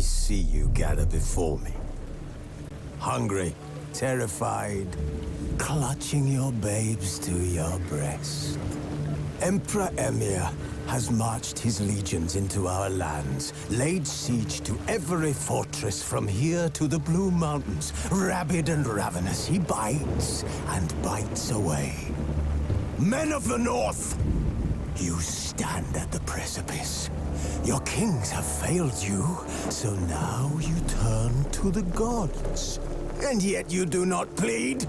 see you gather before me. Hungry, terrified, clutching your babes to your breast. Emperor Emir has marched his legions into our lands, laid siege to every fortress from here to the Blue Mountains. Rabid and ravenous, he bites and bites away. Men of the North, you stand at the precipice. Your kings have failed you, so now you turn to the gods. And yet you do not plead.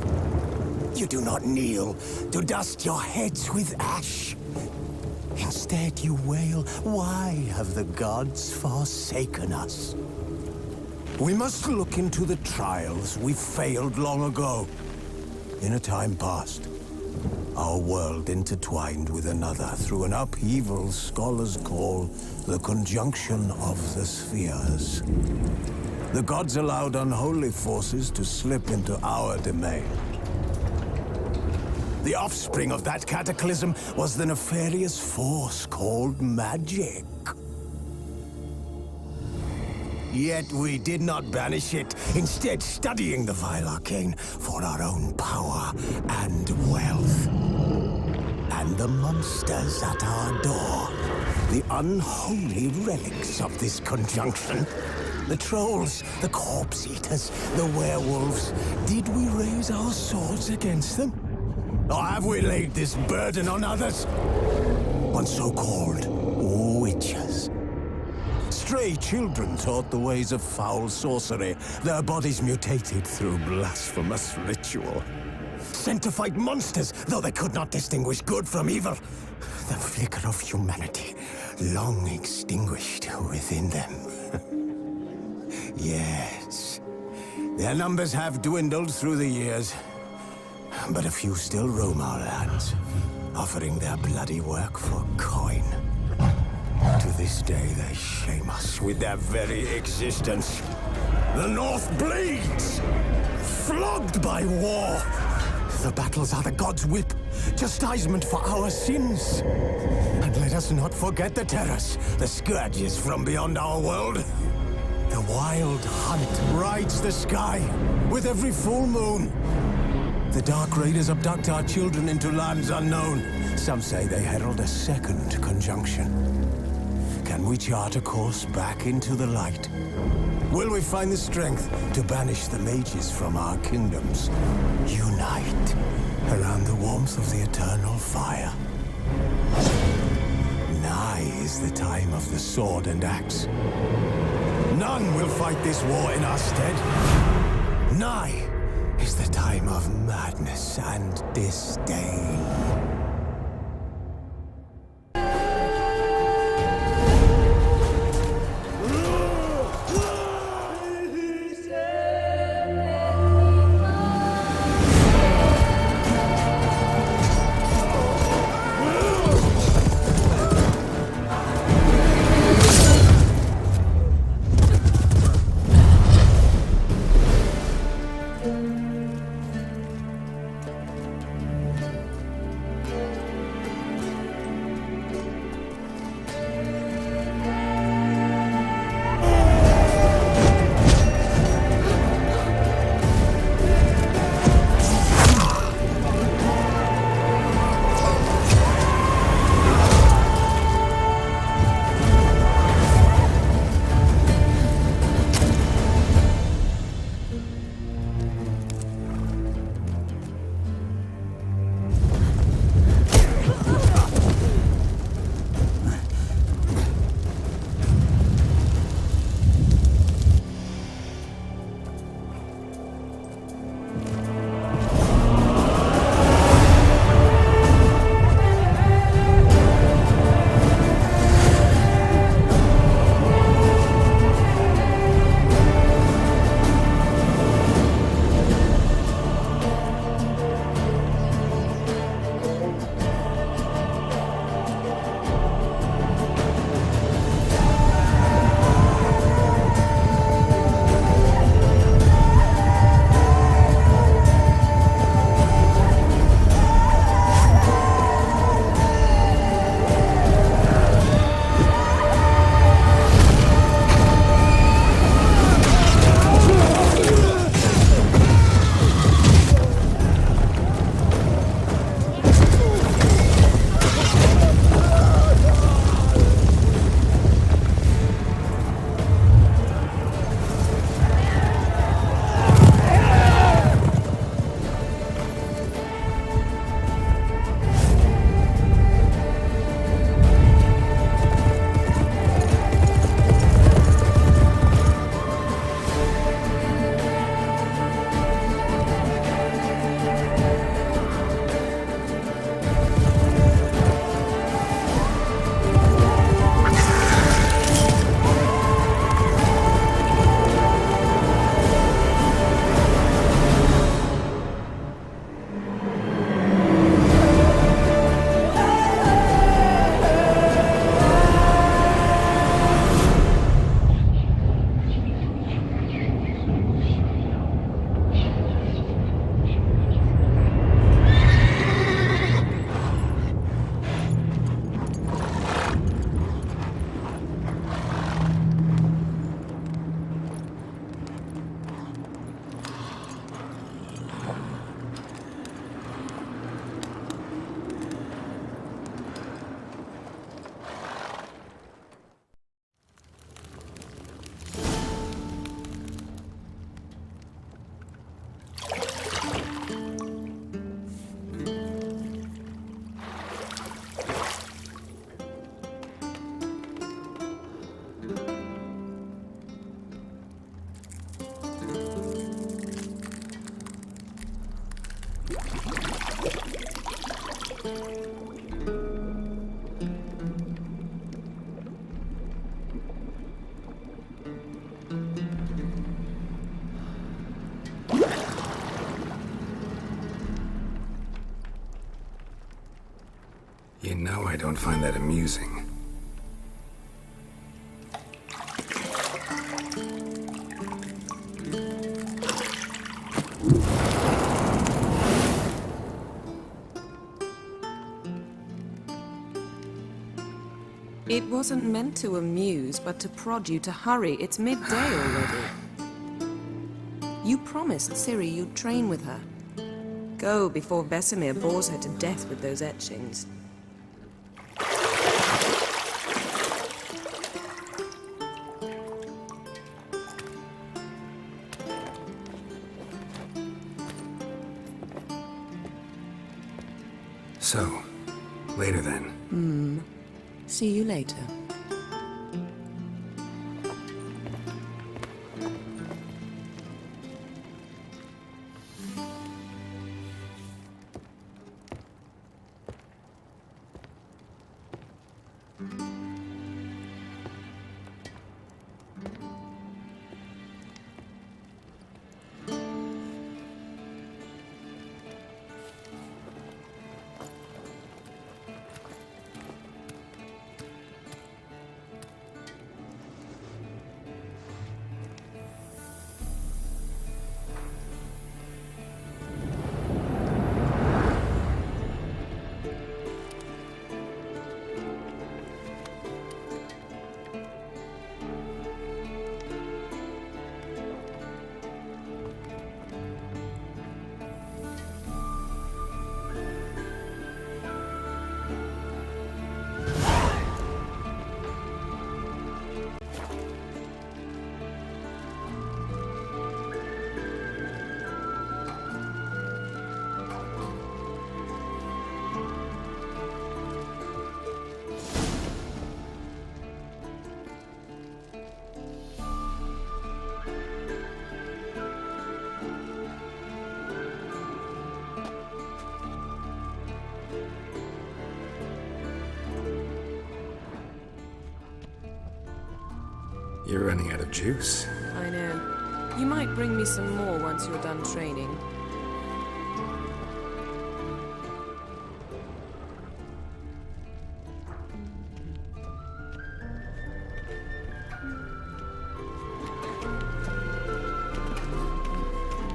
You do not kneel to dust your heads with ash. Instead you wail, why have the gods forsaken us? We must look into the trials we failed long ago. In a time past, our world intertwined with another through an upheaval scholars call the conjunction of the spheres. The gods allowed unholy forces to slip into our domain. The offspring of that cataclysm was the nefarious force called magic. Yet we did not banish it, instead studying the vile arcane for our own power and wealth. And the monsters at our door, the unholy relics of this conjunction. The trolls, the corpse-eaters, the werewolves. Did we raise our swords against them? Or have we laid this burden on others? On so-called witches. Stray children taught the ways of foul sorcery, their bodies mutated through blasphemous ritual. Sent to fight monsters, though they could not distinguish good from evil. The flicker of humanity, long extinguished within them. Yes, their numbers have dwindled through the years. But a few still roam our lands, offering their bloody work for coin. To this day, they shame us with their very existence. The North bleeds, flogged by war. The battles are the gods' whip, chastisement for our sins. And let us not forget the terrors, the scourges from beyond our world. The wild hunt rides the sky with every full moon. The Dark Raiders abduct our children into lands unknown. Some say they herald a second conjunction. Can we chart a course back into the light? Will we find the strength to banish the mages from our kingdoms? Unite around the warmth of the eternal fire. Nigh is the time of the sword and axe. None will fight this war in our stead. Nigh is the time of madness and disdain. Now I don't find that amusing. It wasn't meant to amuse, but to prod you to hurry. It's midday already. You promised Ciri you'd train with her. Go before Vesemir bores her to death with those etchings. So, later then. See you later. You're running out of juice. I know. You might bring me some more once you're done training.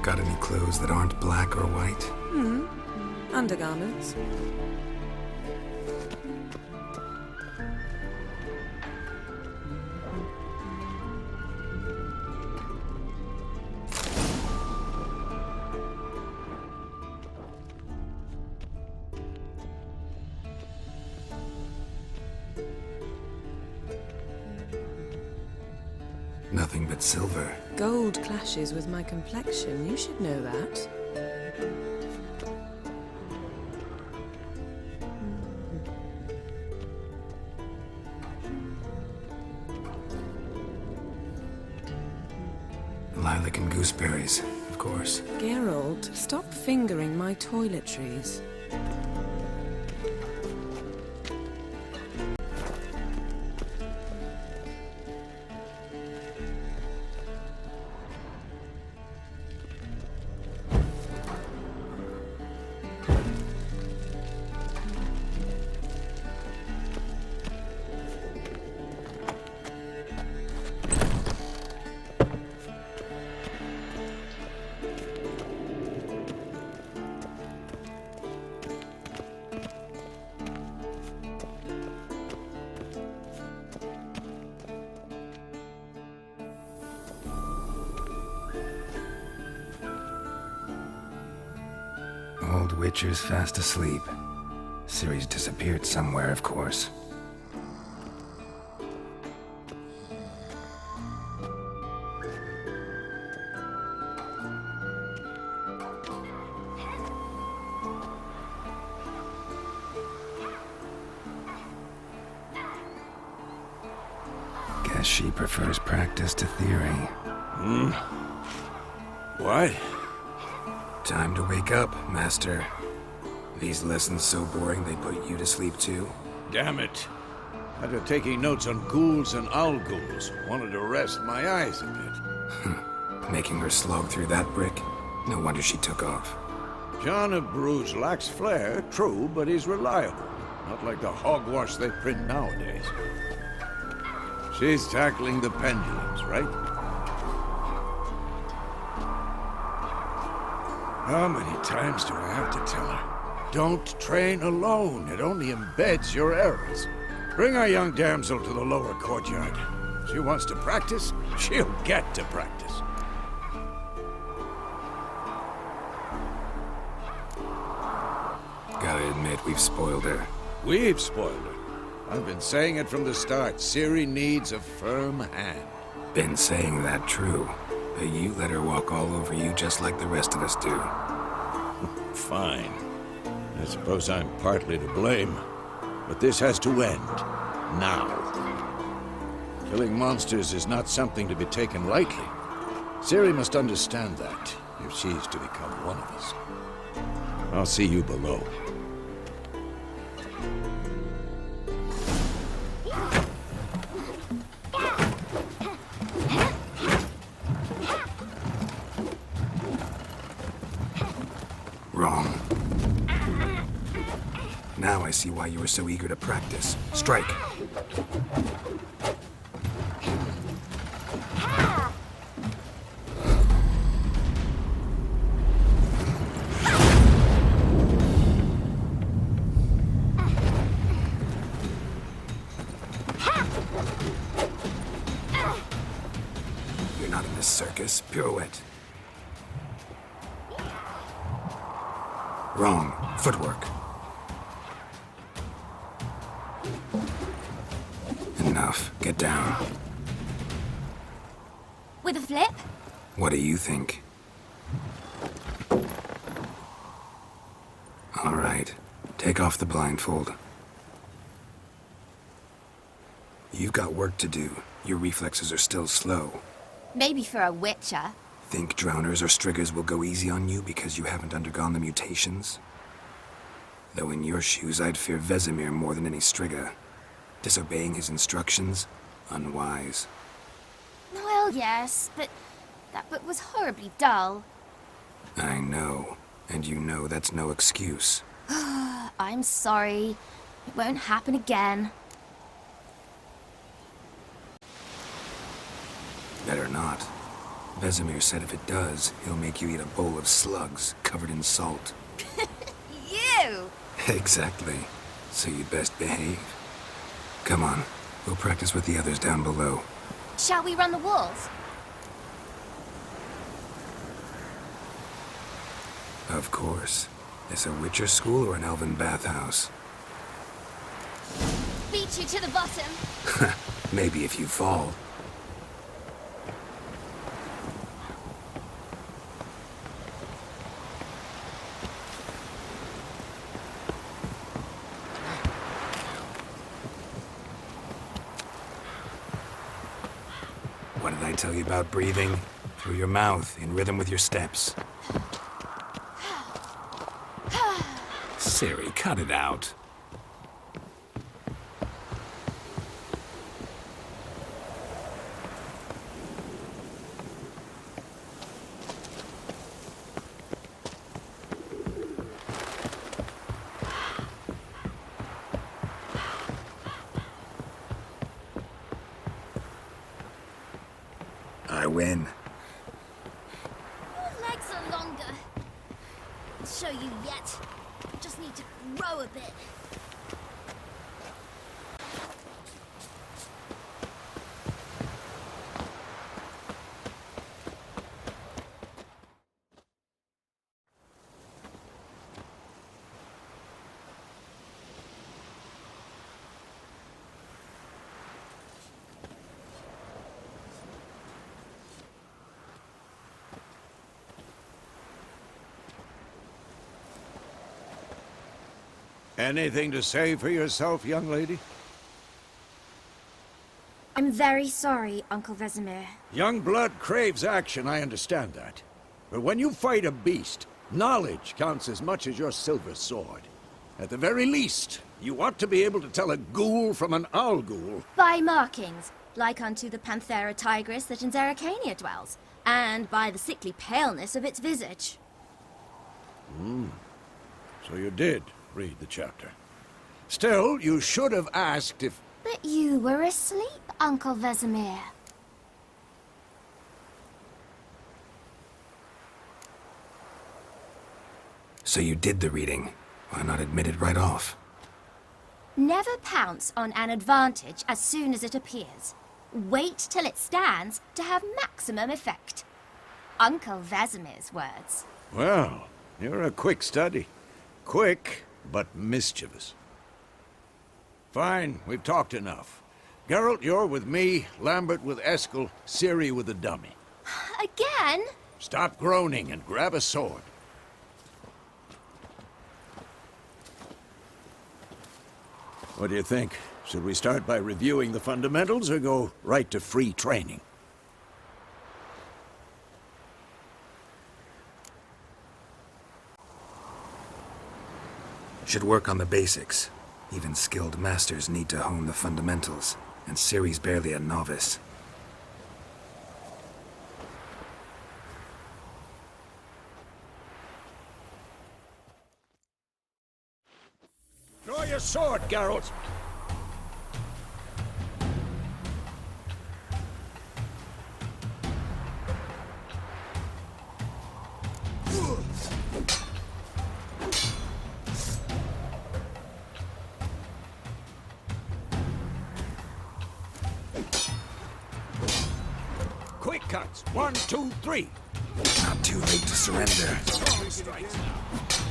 Got any clothes that aren't black or white? Undergarments. Nothing but silver. Gold clashes with my complexion. You should know that. Lilac and gooseberries, of course. Geralt, stop fingering my toiletries. Old Witcher's fast asleep. Ciri's disappeared somewhere, of course. Guess she prefers practice to theory. What? Time to wake up, Master. These lessons so boring they put you to sleep too? Damn it. After taking notes on ghouls and owl ghouls, wanted to rest my eyes a bit. Making her slog through that brick? No wonder she took off. John of Bruges lacks flair, true, but he's reliable. Not like the hogwash they print nowadays. She's tackling the pendulums, right? How many times do I have to tell her? Don't train alone. It only embeds your errors. Bring our young damsel to the lower courtyard. She wants to practice, she'll get to practice. Gotta admit, we've spoiled her. We've spoiled her. I've been saying it from the start. Ciri needs a firm hand. Been saying that true. But you let her walk all over you just like the rest of us do. Fine. I suppose I'm partly to blame. But this has to end. Now. Killing monsters is not something to be taken lightly. Ciri must understand that, if she's to become one of us. I'll see you below. Wrong. Now I see why you were so eager to practice. Strike. You're not in this circus. Pirouette. Wrong. Footwork. Enough. Get down. With a flip? What do you think? All right. Take off the blindfold. You've got work to do. Your reflexes are still slow. Maybe for a witcher. Think drowners or striggers will go easy on you because you haven't undergone the mutations? Though in your shoes, I'd fear Vesemir more than any strigger. Disobeying his instructions? Unwise. Well, yes, but that book was horribly dull. I know. And you know that's no excuse. I'm sorry. It won't happen again. Better not. Vesemir said if it does, he'll make you eat a bowl of slugs covered in salt. You! Exactly. So you'd best behave. Come on. We'll practice with the others down below. Shall we run the walls? Of course. Is a Witcher school or an elven bathhouse? Beat you to the bottom. Maybe if you fall. What did I tell you about breathing? Through your mouth, in rhythm with your steps. Ciri, cut it out. I win. Your legs are longer. I'll show you yet. Just need to row a bit. Anything to say for yourself, young lady? I'm very sorry, Uncle Vesemir. Young blood craves action, I understand that. But when you fight a beast, knowledge counts as much as your silver sword. At the very least, you ought to be able to tell a ghoul from an owl ghoul. By markings, like unto the Panthera tigris that in Zerrikania dwells, and by the sickly paleness of its visage. So you did read the chapter. Still, you should have asked if... But you were asleep, Uncle Vesemir. So you did the reading. Why not admit it right off? Never pounce on an advantage as soon as it appears. Wait till it stands to have maximum effect. Uncle Vesemir's words. Well, you're a quick study. Quick, but mischievous. Fine, we've talked enough. Geralt, you're with me, Lambert with Eskel, Ciri with the dummy. Again? Stop groaning and grab a sword. What do you think? Should we start by reviewing the fundamentals or go right to free training? Should work on the basics. Even skilled masters need to hone the fundamentals, and Ciri's barely a novice. Draw your sword, Geralt! Quick cuts. 1, 2, 3. Not too late to surrender.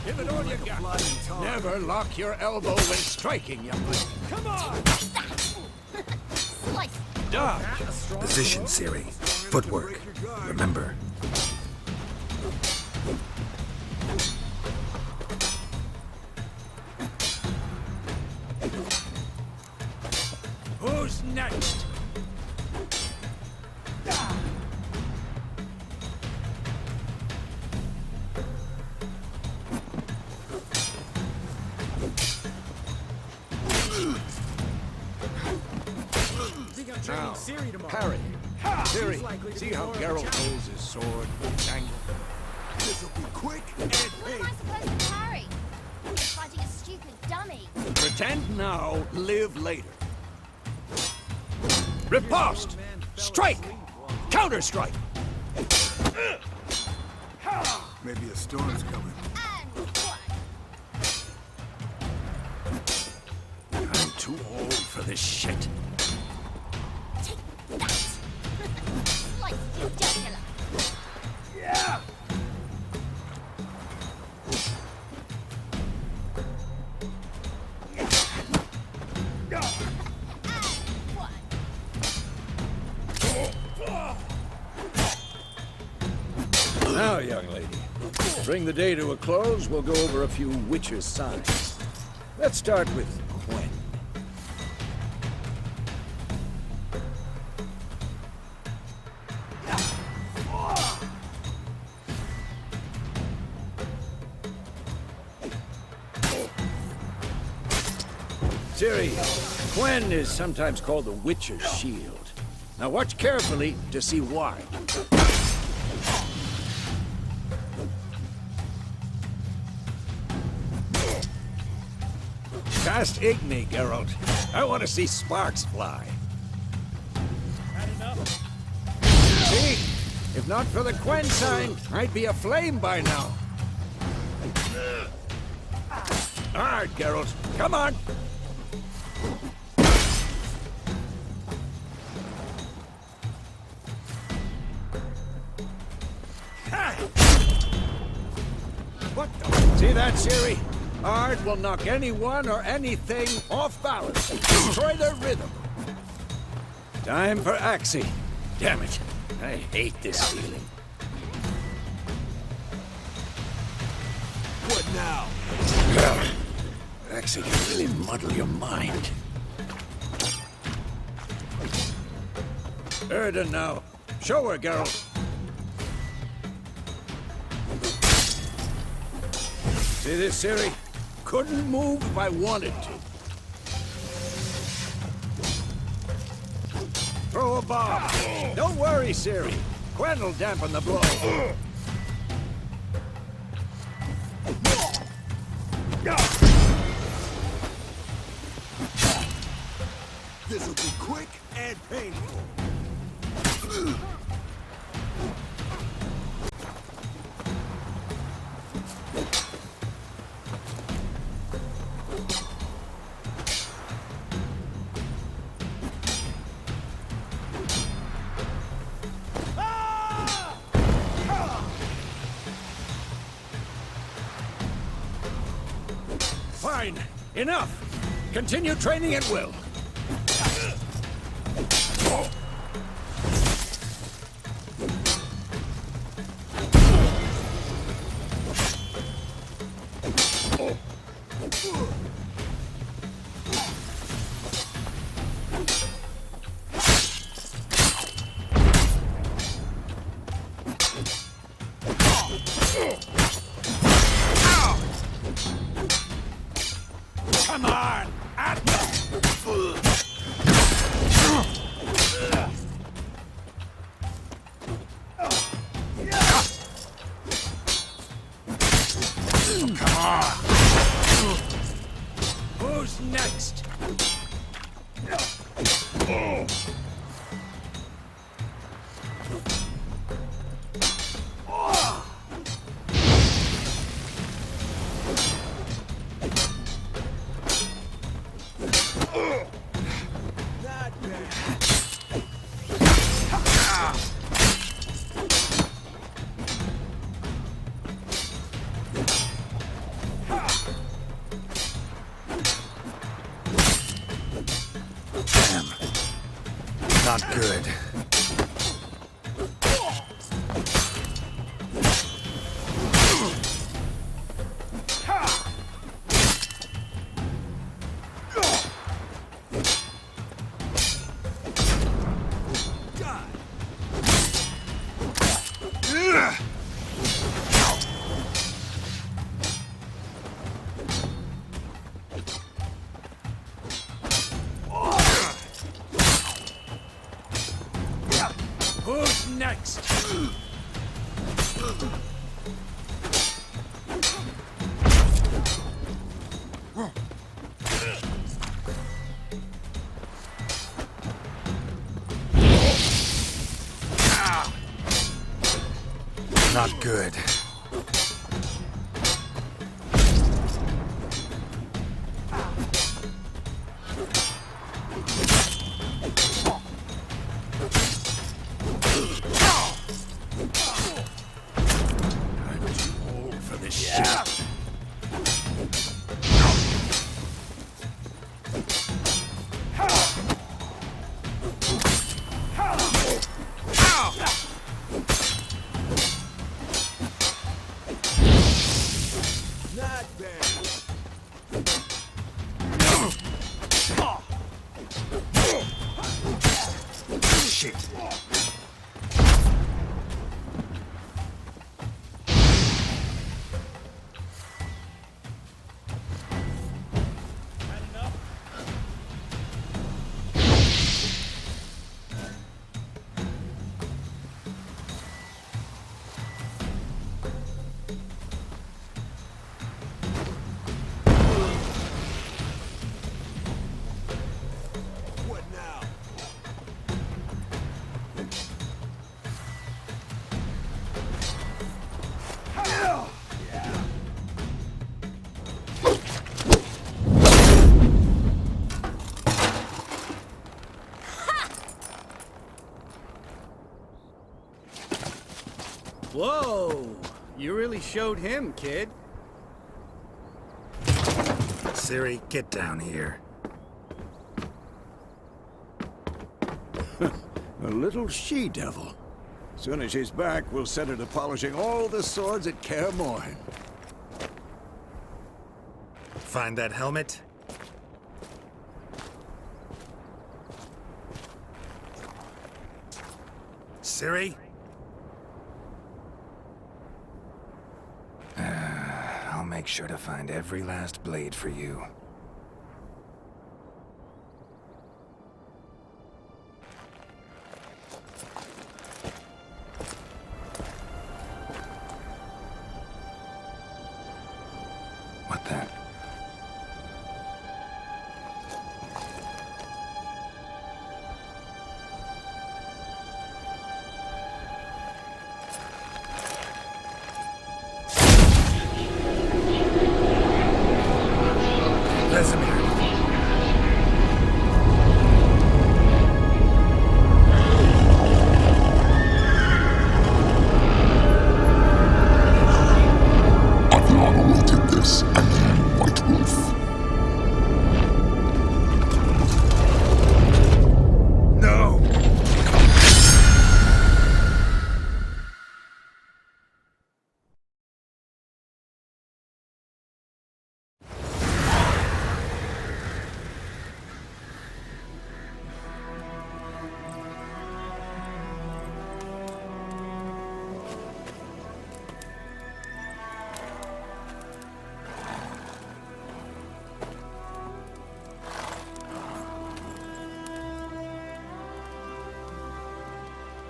Give it all you got. Never lock your elbow when striking, young lady. Come on! Slice. Dodge! Position, Ciri. Footwork. Remember. Who's next? Now, parry. Ciri, see how Geralt holds his sword angle? This'll be quick and What am I supposed to parry? Fighting a stupid dummy. Pretend now, live later. Riposte! Strike! Counter-strike! maybe a storm's coming. And one. I'm too old for this shit. Take that. Slice your jugular. Yeah! And one. Now, young lady, bring the day to a close. We'll go over a few witches' signs. Let's start with Quen. Ciri, Quen is sometimes called the Witcher's Shield. Now watch carefully to see why. Cast Igni, Geralt. I want to see sparks fly. See? If not for the Quen sign, I'd be aflame by now. All right, Geralt. Come on. What the? See that, Ciri? Ard will knock anyone or anything off balance. Destroy their rhythm. Time for Axii. Damn it. I hate this feeling. What now? Axii can really muddle your mind. Erda now. Show her, Geralt. See this, Ciri? Couldn't move if I wanted to. Throw a bomb. Don't worry, Ciri. Quen will dampen the blow. This'll be quick and painful. Fine. Enough. Continue training at will. Come on! At me! Come on! Who's next? Not good. Who's next? Not good. I'm too old for this shit. Not bad. Shit. What now? Whoa! You really showed him, kid. Ciri, get down here. A little she-devil. Soon as she's back, we'll set her to polishing all the swords at Kaer Morhen. Find that helmet? Ciri? I'll make sure to find every last blade for you. What the?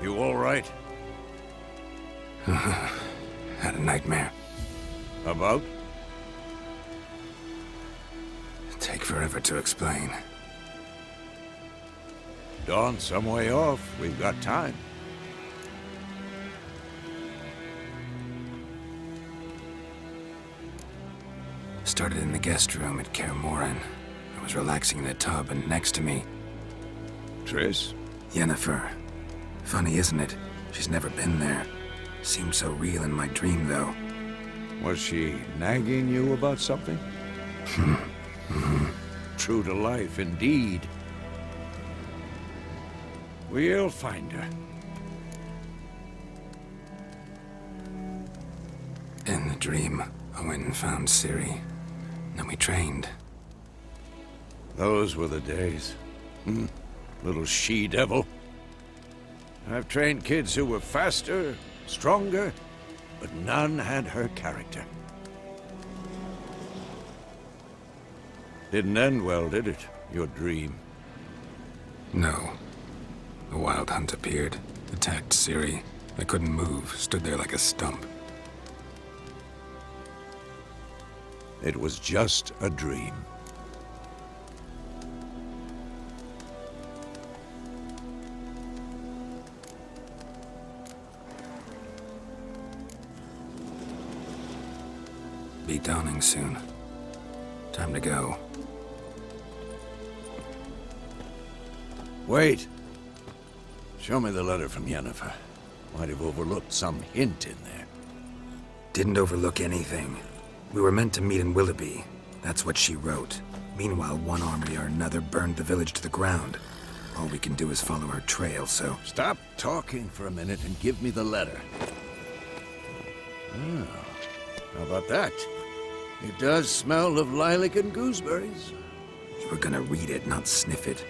You all right? Had a nightmare. About? Take forever to explain. Dawn's some way off. We've got time. Started in the guest room at Kaer Morhen. I was relaxing in a tub, and next to me, Triss? Yennefer. Funny, isn't it? She's never been there. Seemed so real in my dream, though. Was she nagging you about something? True to life, indeed. We'll find her. In the dream, I went and found Ciri. Then we trained. Those were the days. Little she-devil. I've trained kids who were faster, stronger, but none had her character. Didn't end well, did it? Your dream? No. The Wild Hunt appeared, attacked Ciri. I couldn't move, stood there like a stump. It was just a dream. Be dawning soon. Time to go. Wait. Show me the letter from Yennefer. Might have overlooked some hint in there. Didn't overlook anything. We were meant to meet in Willoughby. That's what she wrote. Meanwhile, one army or another burned the village to the ground. All we can do is follow her trail, so... Stop talking for a minute and give me the letter. Oh, how about that? It does smell of lilac and gooseberries. You were gonna read it, not sniff it.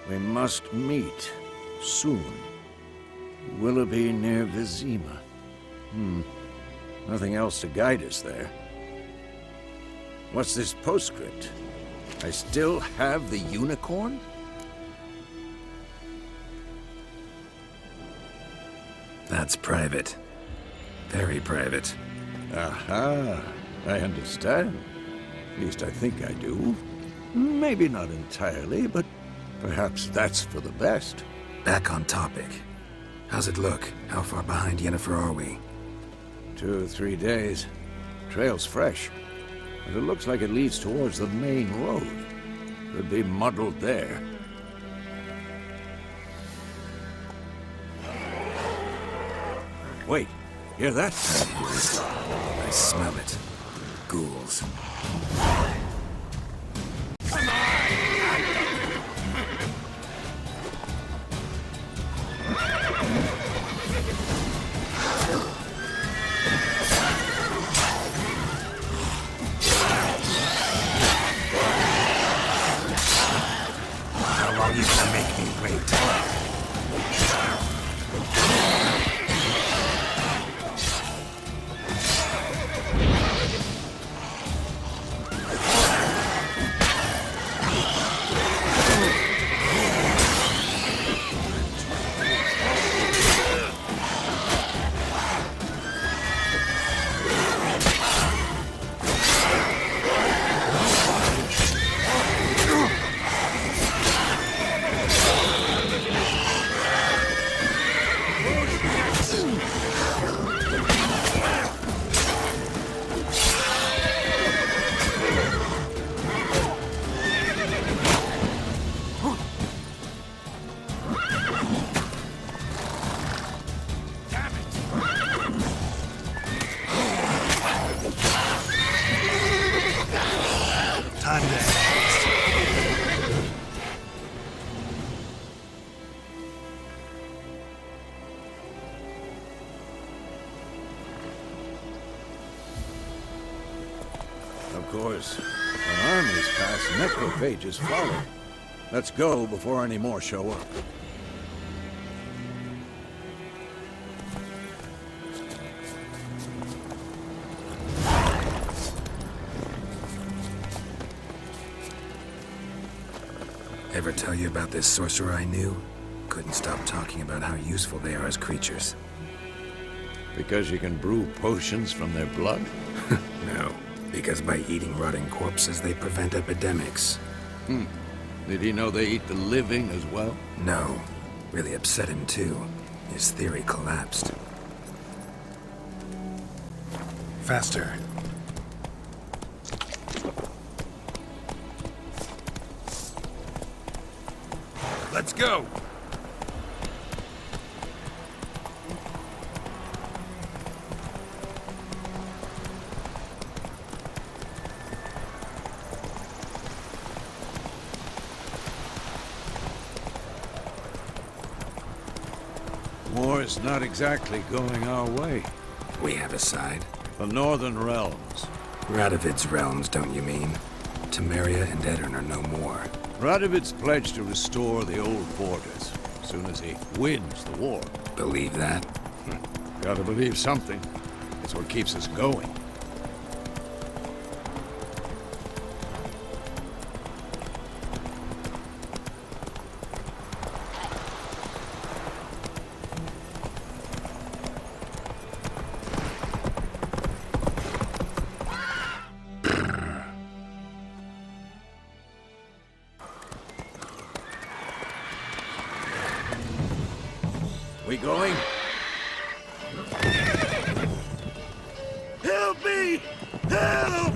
We must meet soon. Willoughby near Vizima. Nothing else to guide us there. What's this postscript? I still have the unicorn? That's private. Very private. Aha, I understand. At least I think I do. Maybe not entirely, but perhaps that's for the best. Back on topic. How's it look? How far behind Yennefer are we? 2 or 3 days. Trail's fresh, but it looks like it leads towards the main road. Could be muddled there. Wait, hear that? I smell it. Ghouls. How long you gonna make me wait? Time to... Of course, when armies pass, necrophages follow. Let's go before any more show up. Ever tell you about this sorcerer I knew? couldn't stop talking about how useful they are as creatures. Because you can brew potions from their blood? No, because by eating rotting corpses, they prevent epidemics. Did he know they eat the living as well? No, really upset him too. His theory collapsed. Faster. Let's go! War's not exactly going our way. We have a side. The Northern Realms. Radovid's realms, don't you mean? Temeria and Edirn are no more. Radovid's pledged to restore the old borders as soon as he wins the war. Believe that? Gotta believe something. It's what keeps us going. We going? Help me! Help!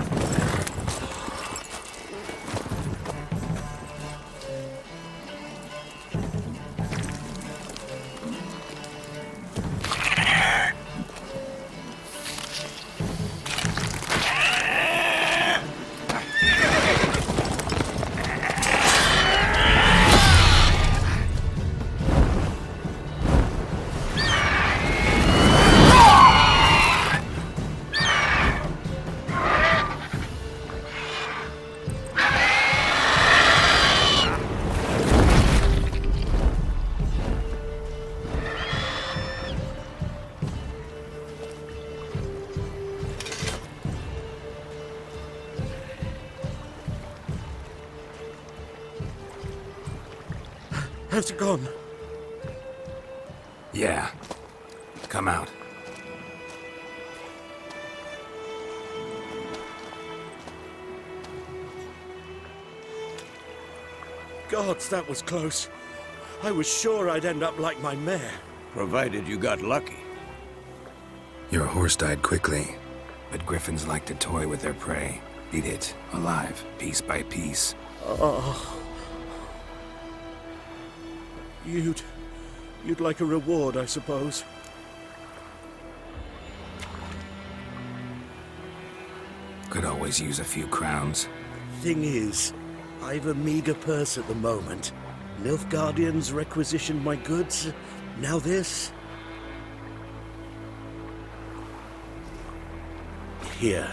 How's it gone? Yeah. Come out. Gods, that was close. I was sure I'd end up like my mare. Provided you got lucky. Your horse died quickly, but griffins like to toy with their prey. Eat it, alive, piece by piece. Oh. You'd like a reward, I suppose. Could always use a few crowns. Thing is, I've a meager purse at the moment. Nilfgaardians requisitioned my goods. Now this. Here.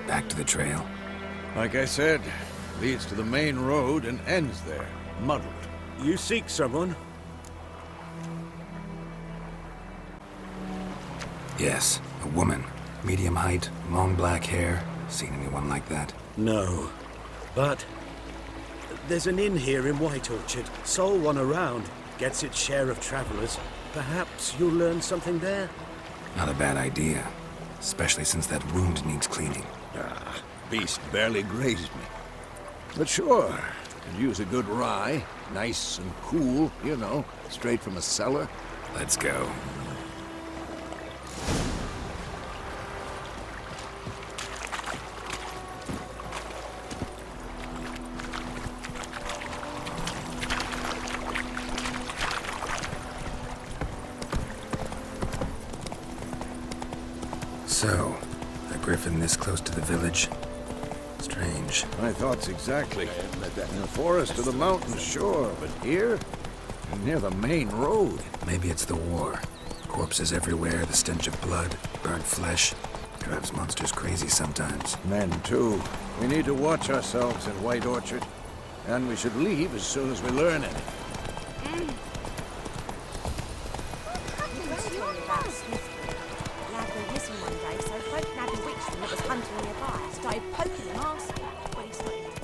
Back to the trail. Like I said, leads to the main road and ends there, muddled. You seek someone? Yes, a woman. Medium height, long black hair. Seen anyone like that? No. But there's an inn here in White Orchard. Sole one around. Gets its share of travelers. Perhaps you'll learn something there? Not a bad idea. Especially since that wound needs cleaning. Beast barely grazed me. But sure, could use a good rye. Nice and cool, you know, straight from a cellar. Let's go. So, a griffin this close to the village? Strange. My thoughts exactly. In the forest or the mountains, sure, but here? Near the main road. Maybe it's the war. Corpses everywhere, the stench of blood, burnt flesh. Drives monsters crazy sometimes. Men, too. We need to watch ourselves in White Orchard. And we should leave as soon as we learn anything. Lad went missing one day, so folk nabbed a witch that was hunting nearby. Started poking and asking. Well, he started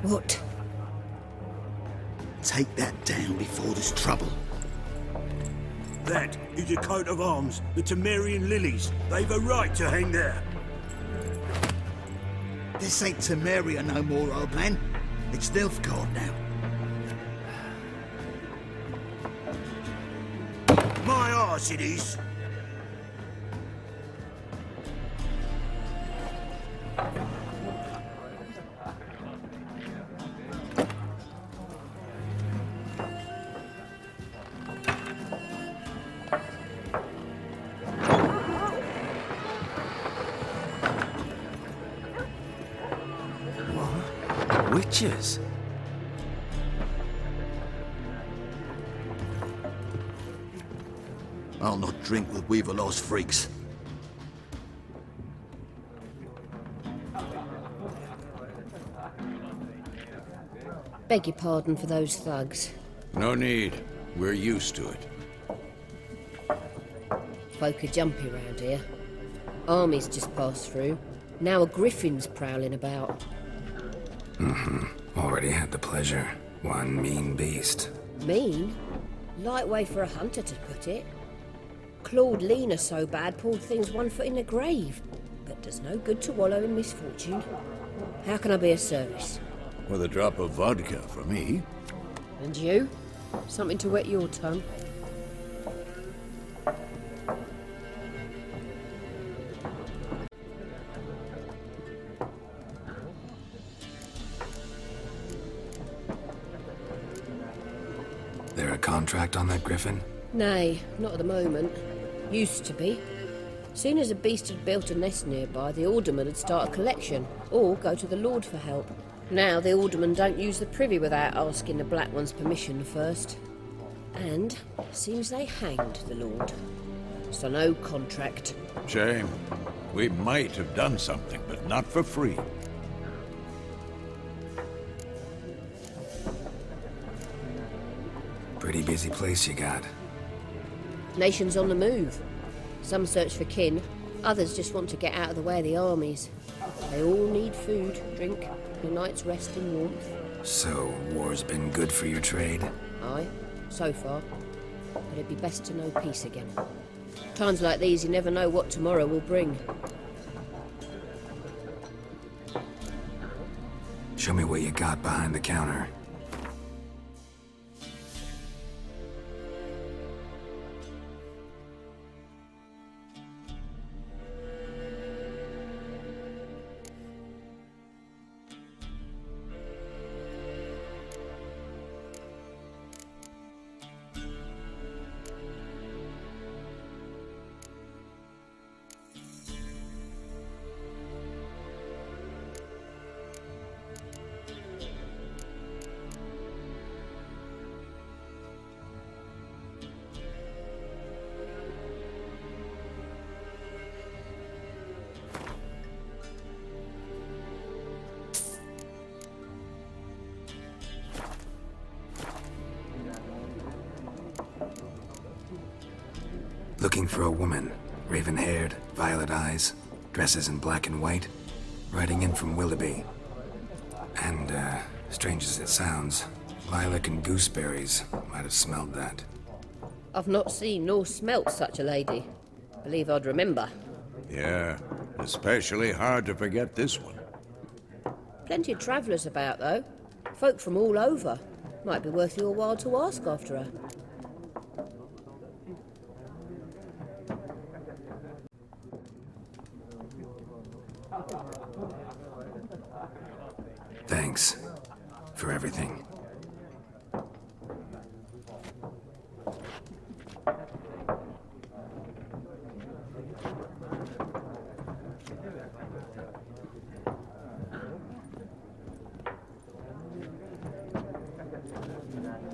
What? Take that down before there's trouble. That is a coat of arms, the Temerian lilies. They've a right to hang there. This ain't Temeria no more, old man. It's Nilfgaard now. My arse it is. Witches? I'll not drink with Weaverlaw's freaks. Beg your pardon for those thugs. No need. We're used to it. Folk are jumpy round here. Armies just passed through. Now a griffin's prowling about. Already had the pleasure. One mean beast. Mean? Light way for a hunter to put it. Clawed Lena so bad, pulled things 1 foot in the grave. But does no good to wallow in misfortune. How can I be of service? With a drop of vodka for me. And you? Something to wet your tongue? There a contract on that griffin? Nay, not at the moment. Used to be. Soon as a beast had built a nest nearby, the alderman would start a collection, or go to the Lord for help. Now the aldermen don't use the privy without asking the Black One's permission first. And seems they hanged the Lord. So no contract. Shame. We might have done something, but not for free. Pretty busy place you got. Nations on the move. Some search for kin, others just want to get out of the way of the armies. They all need food, drink, a night's rest and warmth. So, war's been good for your trade? Aye, so far. But it'd be best to know peace again. Times like these, you never know what tomorrow will bring. Show me what you got behind the counter. Looking for a woman. Raven-haired, violet eyes, dresses in black and white. Riding in from Willoughby. And, strange as it sounds, lilac and gooseberries might have smelled that. I've not seen nor smelt such a lady. Believe I'd remember. Yeah, especially hard to forget this one. Plenty of travellers about, though. Folk from all over. Might be worth your while to ask after her. Thanks for everything.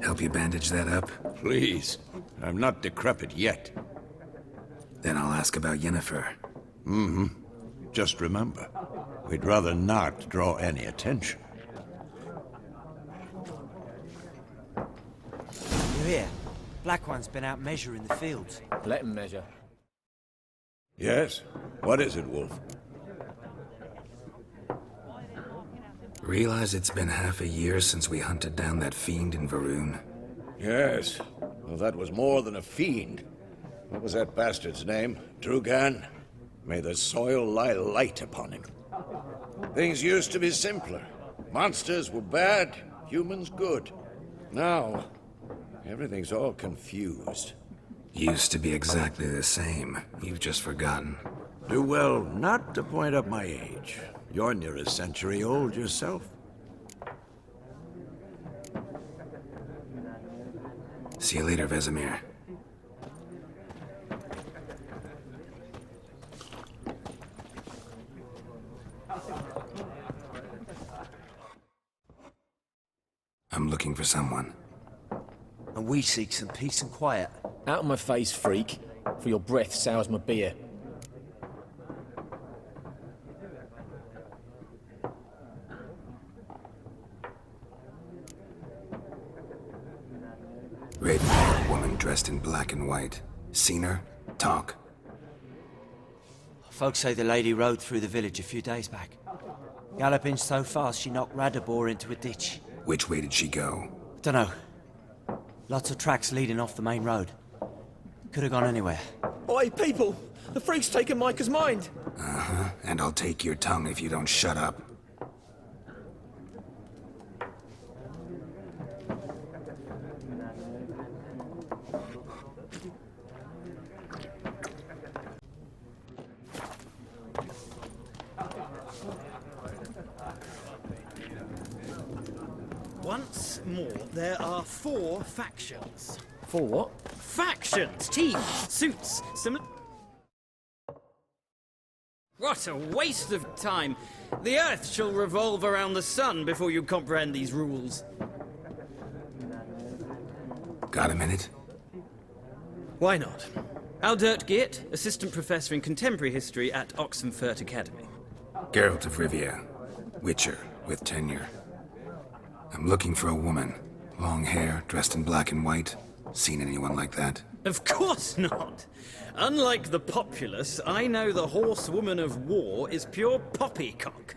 Help you bandage that up? Please. I'm not decrepit yet. Then I'll ask about Yennefer. Just remember, we'd rather not draw any attention. here. Black One's been out measuring the fields. Let him measure. Yes? What is it, Wolf? Realize it's been half a year since we hunted down that fiend in Varun? Yes. Well, that was more than a fiend. What was that bastard's name? Drugan? May the soil lie light upon him. Things used to be simpler. Monsters were bad, humans good. Now, everything's all confused. Used to be exactly the same. You've just forgotten. Do well not to point up my age. You're near a century old yourself. See you later, Vesemir. I'm looking for someone. And we seek some peace and quiet. Out of my face, freak. For your breath sours my beer. Red-haired woman dressed in black and white. Seen her? Talk. Folks say the lady rode through the village a few days back. Galloping so fast she knocked Radabor into a ditch. Which way did she go? Dunno. Lots of tracks leading off the main road. Could have gone anywhere. Oi, people! The freak's taken Micah's mind! Uh-huh. And I'll take your tongue if you don't shut up. Once more, there are 4 factions. For what? Factions, teams, suits, similar... What a waste of time! The Earth shall revolve around the sun before you comprehend these rules. Got a minute? Why not? Aldert Geert, Assistant Professor in Contemporary History at Oxenfurt Academy. Geralt of Rivia. Witcher, with tenure. I'm looking for a woman. Long hair, dressed in black and white. Seen anyone like that? Of course not! Unlike the populace, I know the horsewoman of war is pure poppycock.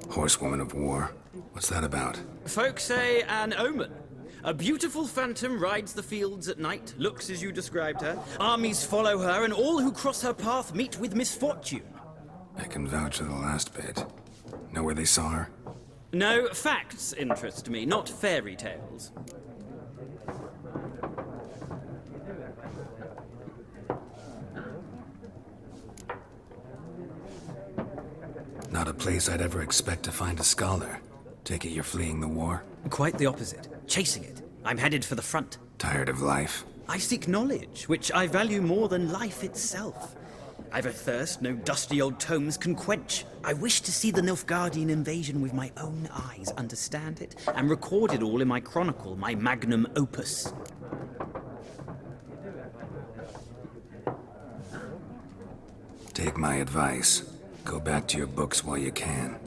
Horsewoman of war? What's that about? Folk say an omen. A beautiful phantom rides the fields at night, looks as you described her. Armies follow her, and all who cross her path meet with misfortune. I can vouch for the last bit. Know where they saw her? No, facts interest me, not fairy tales. Not a place I'd ever expect to find a scholar. Take it you're fleeing the war? Quite the opposite. Chasing it. I'm headed for the front. Tired of life? I seek knowledge, which I value more than life itself. I've a thirst no dusty old tomes can quench. I wish to see the Nilfgaardian invasion with my own eyes, understand it, and record it all in my chronicle, my magnum opus. Take my advice. Go back to your books while you can.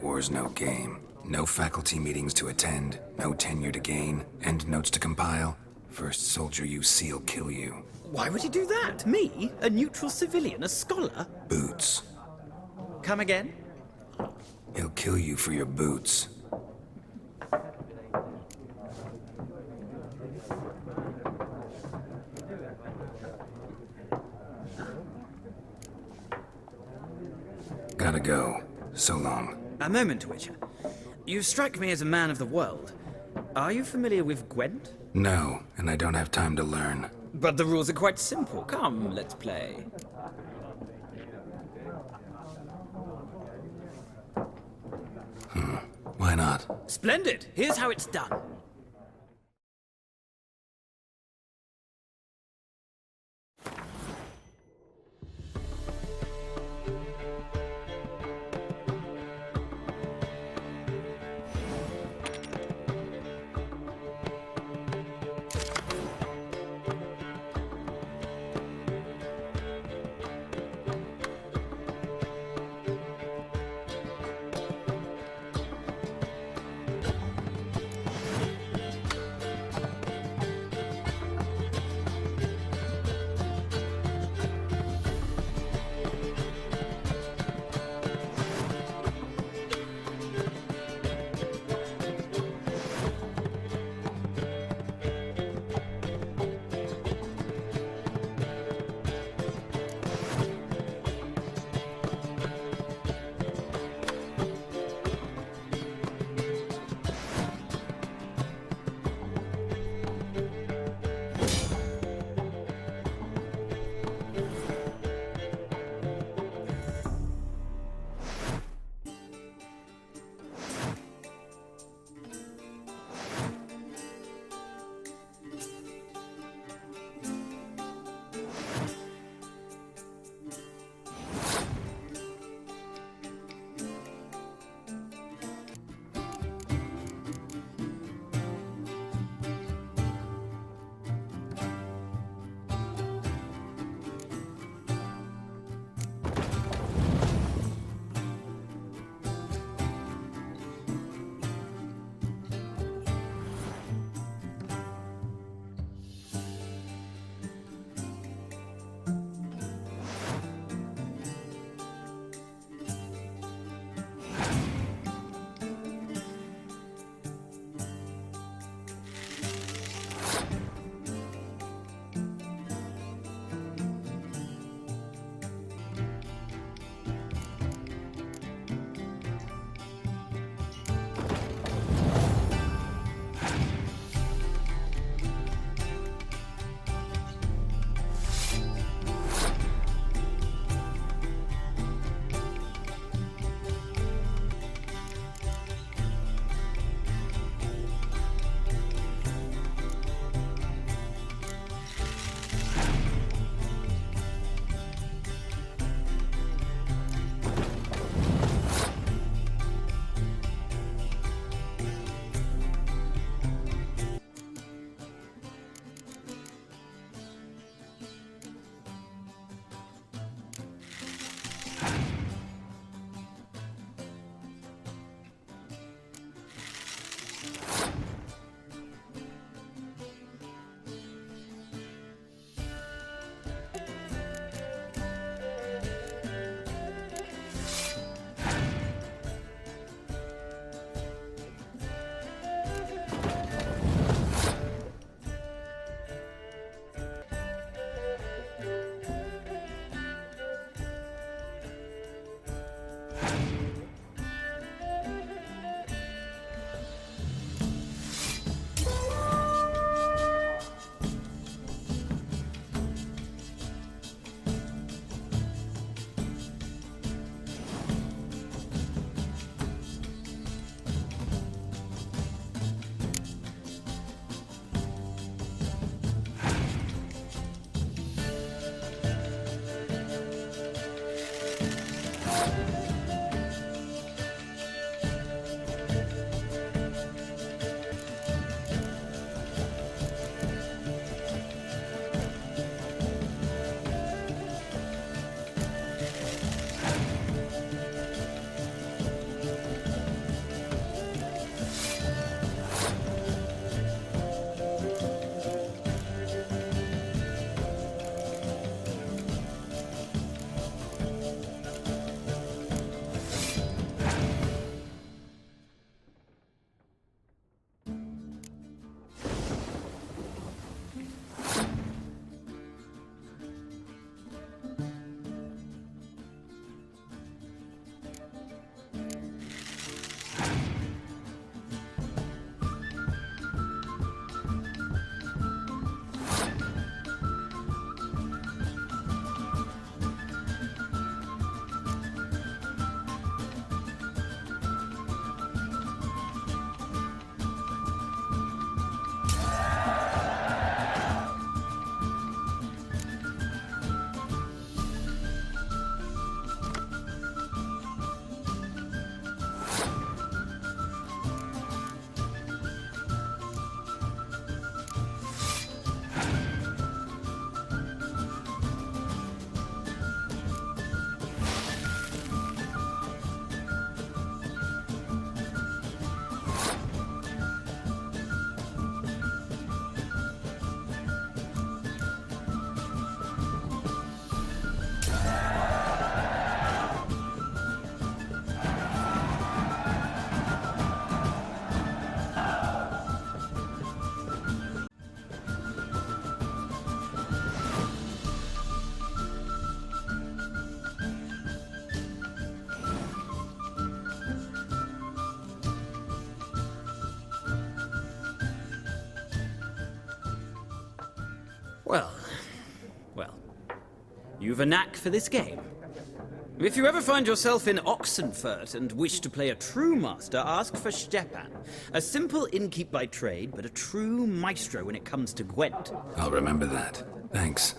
War's no game. No faculty meetings to attend, no tenure to gain, end notes to compile. First soldier you see'll kill you. Why would he do that? Me? A neutral civilian? A scholar? Boots. Come again? He'll kill you for your boots. Gotta go. So long. A moment, Witcher. You strike me as a man of the world. Are you familiar with Gwent? No, and I don't have time to learn. But the rules are quite simple. Come, let's play. Why not? Splendid! Here's how it's done. Well, you've a knack for this game. If you ever find yourself in Oxenfurt and wish to play a true master, ask for Stepan. A simple innkeep by trade, but a true maestro when it comes to Gwent. I'll remember that. Thanks.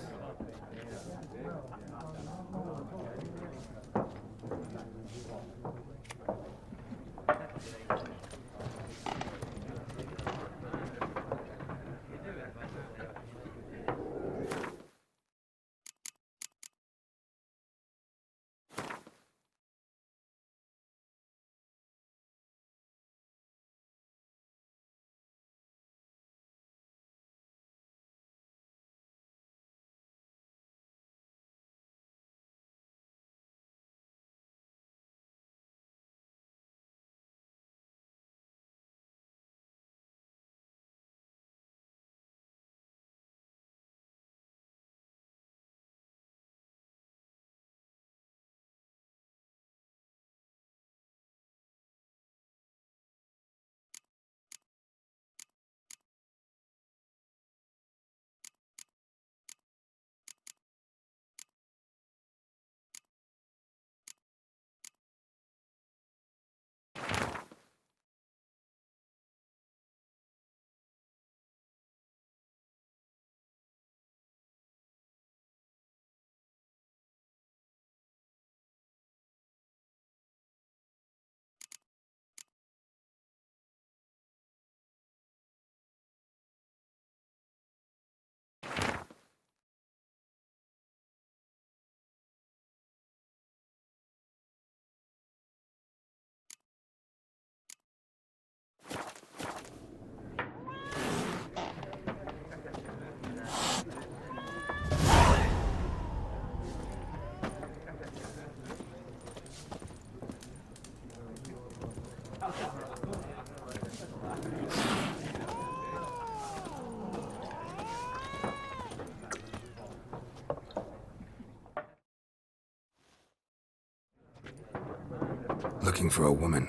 Looking for a woman.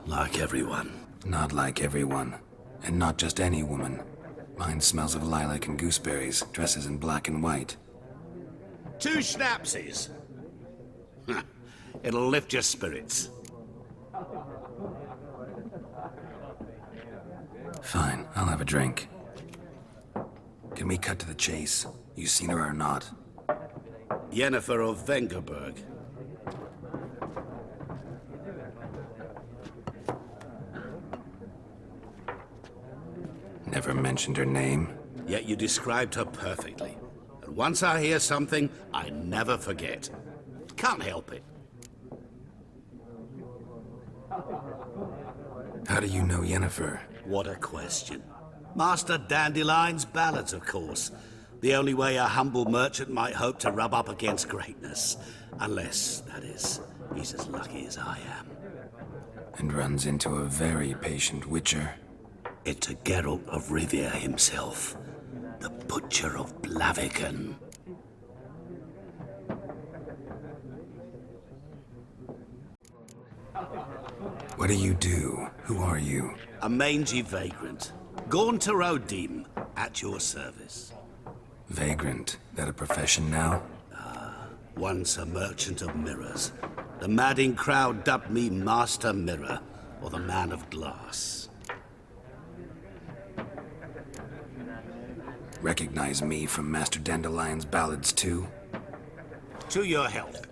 Like everyone. Not like everyone. And not just any woman. Mine smells of lilac and gooseberries, dresses in black and white. 2 schnapsies. It'll lift your spirits. Fine, I'll have a drink. Can we cut to the chase? You seen her or not? Yennefer of Vengerberg. Never mentioned her name. Yet you described her perfectly. And once I hear something, I never forget. Can't help it. How do you know Yennefer? What a question. Master Dandelion's ballads, of course. The only way a humble merchant might hope to rub up against greatness. Unless, that is, he's as lucky as I am. And runs into a very patient witcher. Into Geralt of Rivia himself. The Butcher of Blaviken. What do you do? Who are you? A mangy vagrant. Gaunter O'Dim, at your service. Vagrant? That a profession now? Once a merchant of mirrors. The madding crowd dubbed me Master Mirror, or the Man of Glass. Recognize me from Master Dandelion's ballads too? To your health.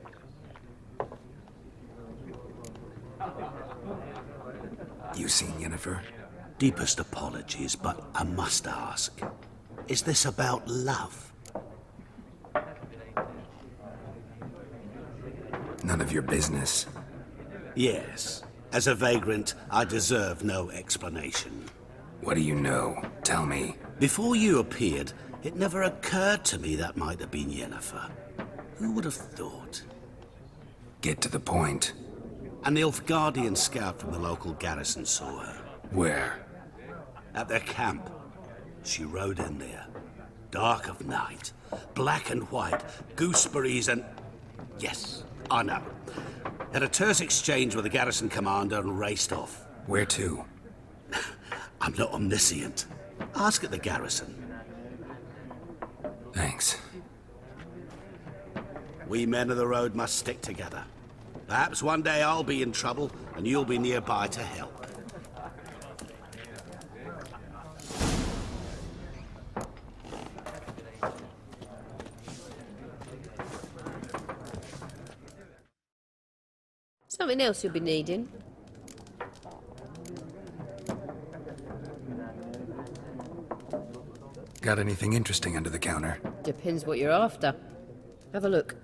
You seen Yennefer? Deepest apologies, but I must ask. Is this about love? None of your business. Yes. As a vagrant, I deserve no explanation. What do you know? Tell me. Before you appeared, it never occurred to me that might have been Yennefer. Who would have thought? Get to the point. An Nilfgaardian scout from the local garrison saw her. Where? At their camp. She rode in there. Dark of night. Black and white. Gooseberries and... Yes, I know. Had a terse exchange with the garrison commander and raced off. Where to? I'm not omniscient. Ask at the garrison. Thanks. We men of the road must stick together. Perhaps one day I'll be in trouble and you'll be nearby to help. Something else you'll be needing. Got anything interesting under the counter? Depends what you're after. Have a look.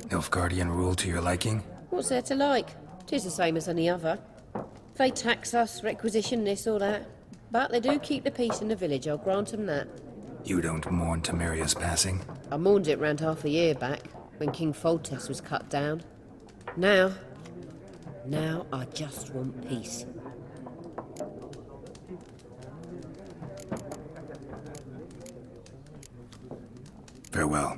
Nilfgaardian rule to your liking? What's there to like? 'Tis the same as any other. They tax us, requisition this or that. But they do keep the peace in the village, I'll grant 'em that. You don't mourn Temeria's passing? I mourned it round half a year back, when King Foltest was cut down. Now I just want peace. Farewell.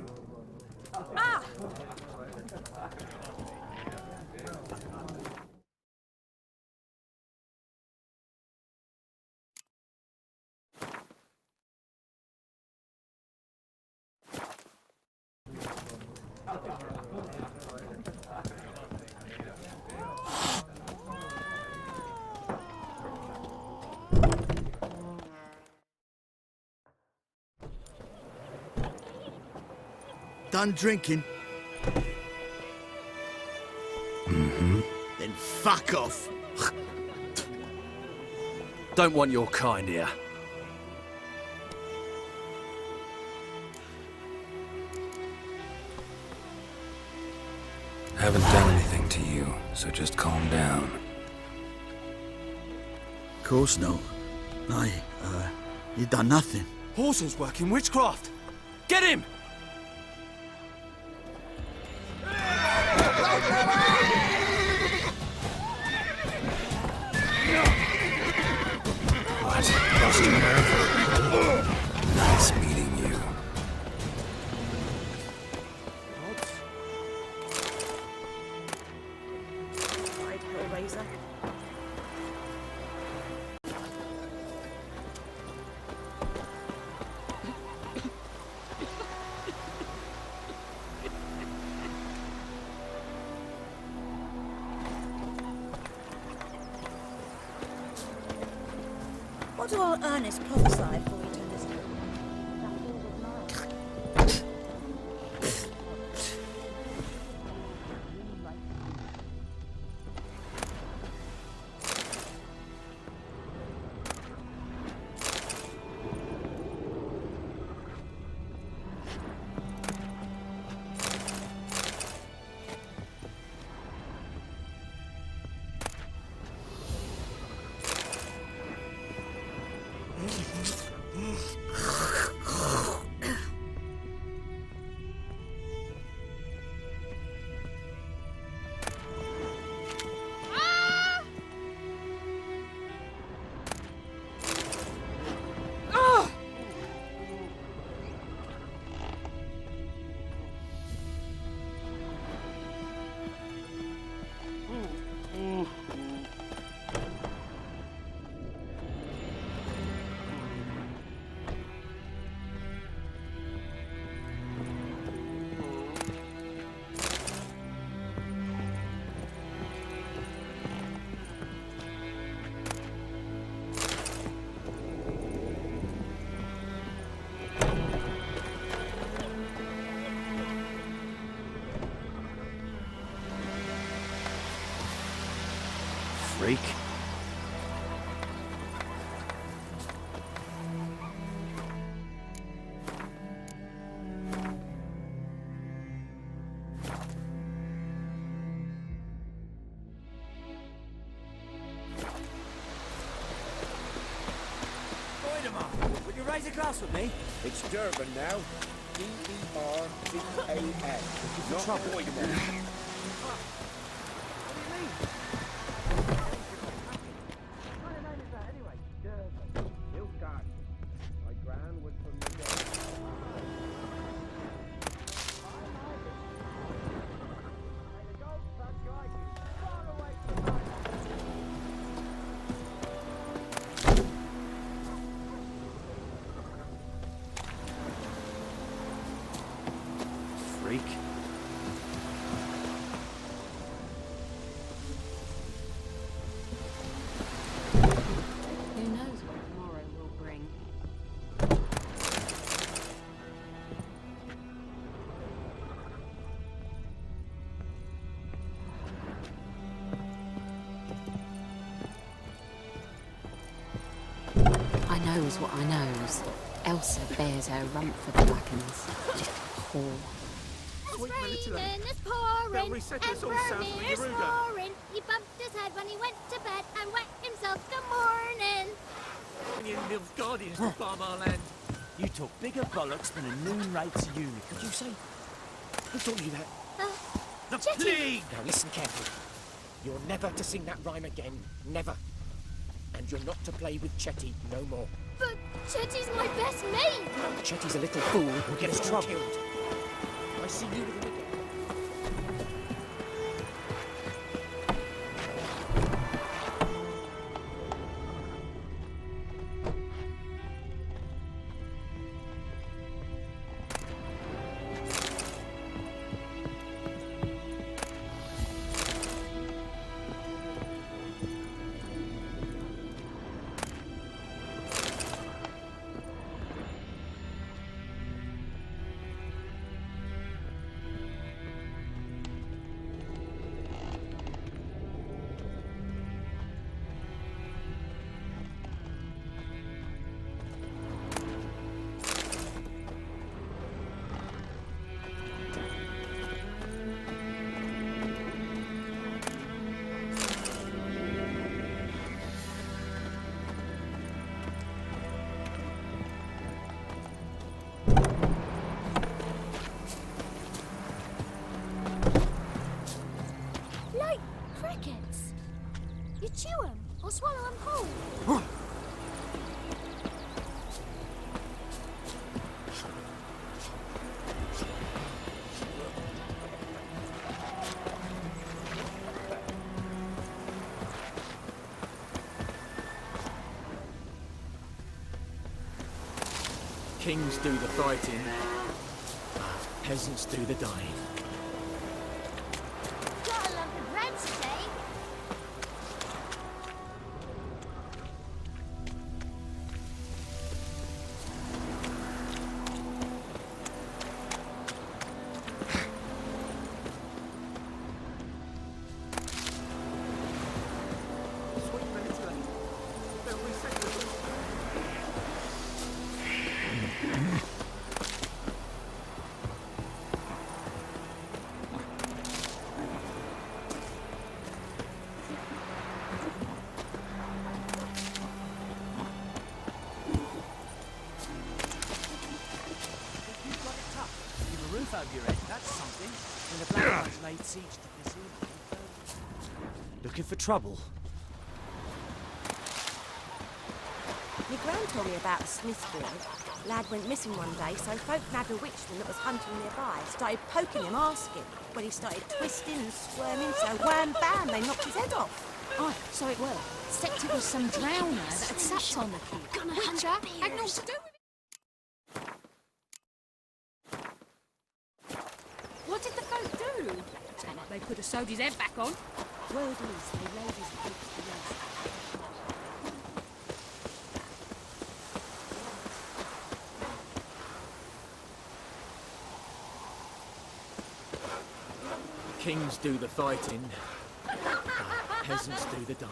Done drinking? Mm-hmm. Then fuck off. Don't want your kind here. Haven't done anything to you, so just calm down. Of course no. You done nothing. Horsel's working witchcraft. Get him! What? loser. What do old Ernest prophesy before we turn this? Freak. Would you raise a glass with me? It's Durban now. D-E-R-B-A-N. Not Boyden. Freak. Who knows what tomorrow will bring? I knows what I knows. Elsa bears her rump for the Blackens. Little whore. It's raining, it's pouring, and Vermeer's roaring. He bumped his head when he went to bed and wet himself good morning. You Nilfgaardians to farm our land. You talk bigger bollocks than a noon rates unit. Could you say? Who taught you that? The plague! Now listen carefully. You're never to sing that rhyme again. Never. And you're not to play with Chetty no more. But Chetty's my best mate. Chetty's a little fool who'll get us all killed. I see you with him again. Like crickets. You chew them or swallow them whole. Kings do the fighting, peasants do the dying. Got a lump of bread today. Looking for trouble? My gran told me about a Smith's boy. Lad went missing one day, so folk nabbed a witchman that was hunting nearby. Started poking him, asking. When he started twisting and squirming, so wham bam, they knocked his head off. Oh, so it were. Except it was some drowner that had sat on the key. Witcher had naught to do with it. What did the folk do? It's not like they could have sewed his head back on. Word is, they laid his boots to rest. Kings do the fighting, peasants do the dying.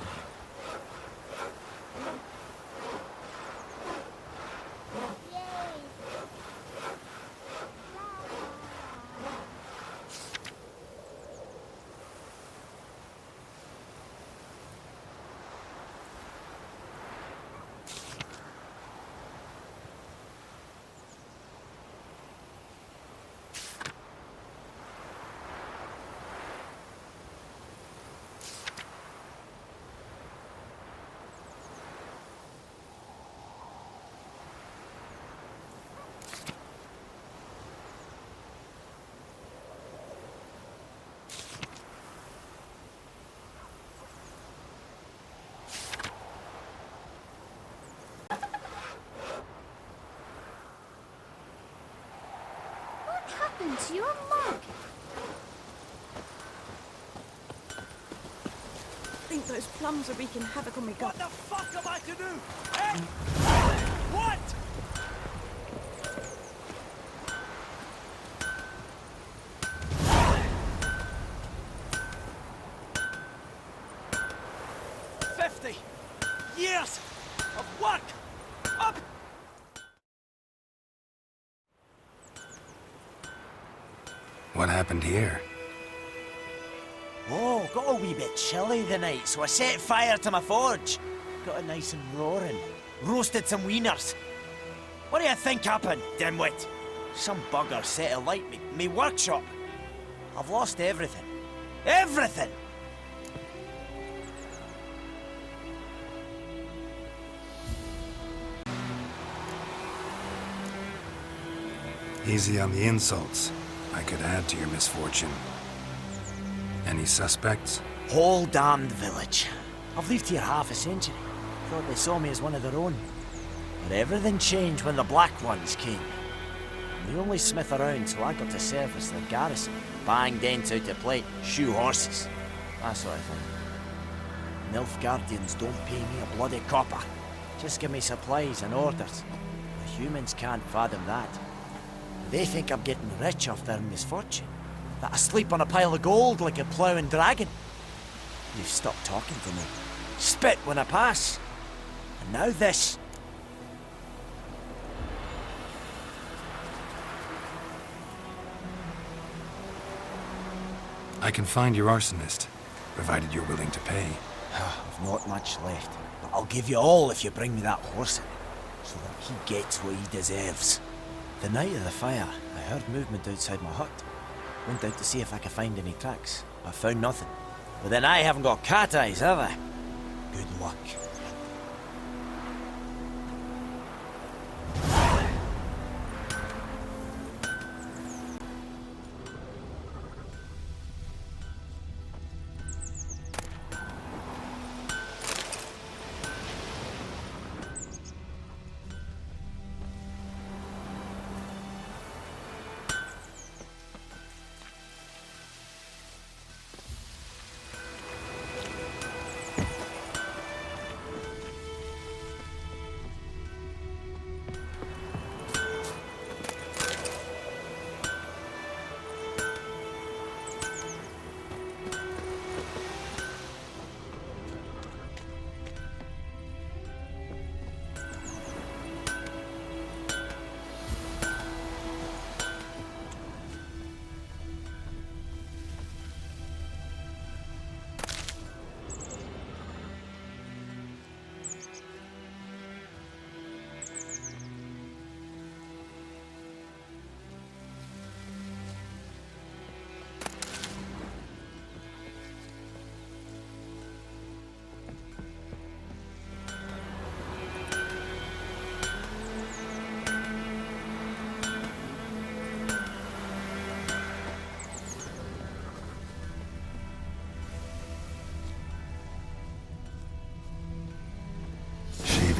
Happened to your mug? I think those plums are wreaking havoc on me gut. What the fuck am I to do? Eh? What? Years of work up. What happened here? Oh, got a wee bit chilly the night, so I set fire to my forge. Got it nice and roaring. Roasted some wieners. What do you think happened, dimwit? Some bugger set alight me workshop. I've lost everything. Everything! Easy on the insults. I could add to your misfortune. Any suspects? Whole damned village. I've lived here half a century. Thought they saw me as one of their own. But everything changed when the Black Ones came. I'm the only smith around, so I got to service their garrison. Bang dents out of plate, shoe horses. That sort of thing. Nilfgaardians don't pay me a bloody copper. Just give me supplies and orders. The humans can't fathom that. They think I'm getting rich off their misfortune. That I sleep on a pile of gold like a ploughing dragon. You've stopped talking to me. Spit when I pass. And now this. I can find your arsonist, provided you're willing to pay. I've not much left, but I'll give you all if you bring me that horse in, so that he gets what he deserves. The night of the fire, I heard movement outside my hut. Went out to see if I could find any tracks. I found nothing. But then I haven't got cat eyes, have I? Good luck.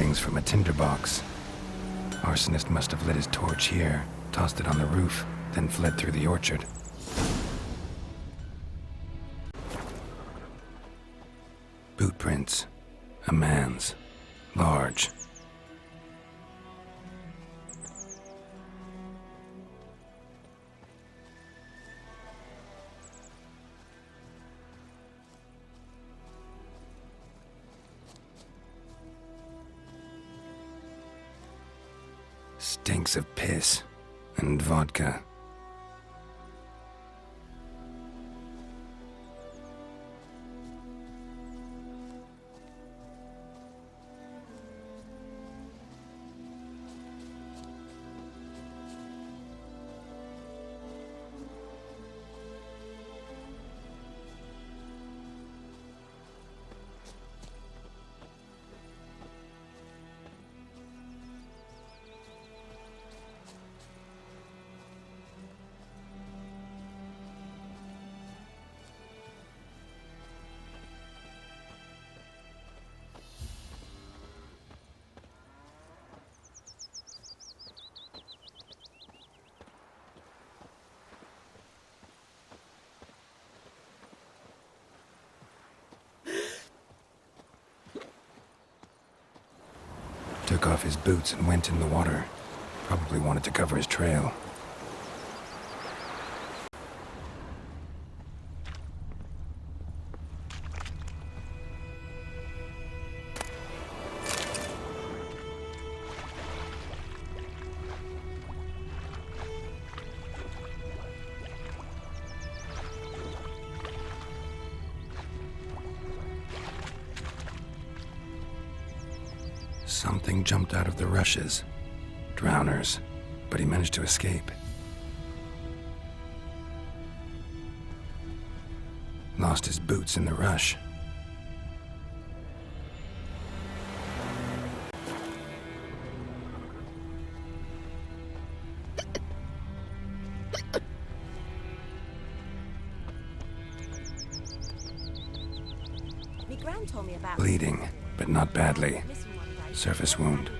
Shavings from a tinderbox. Arsonist must have lit his torch here, tossed it on the roof, then fled through the orchard. Boot prints. A man's. Large. Stinks of piss and vodka. Took off his boots and went in the water. Probably wanted to cover his trail. Something jumped out of the rushes. Drowners. But he managed to escape. Lost his boots in the rush. Me gran told me about Bleeding, but not badly. Surface wound.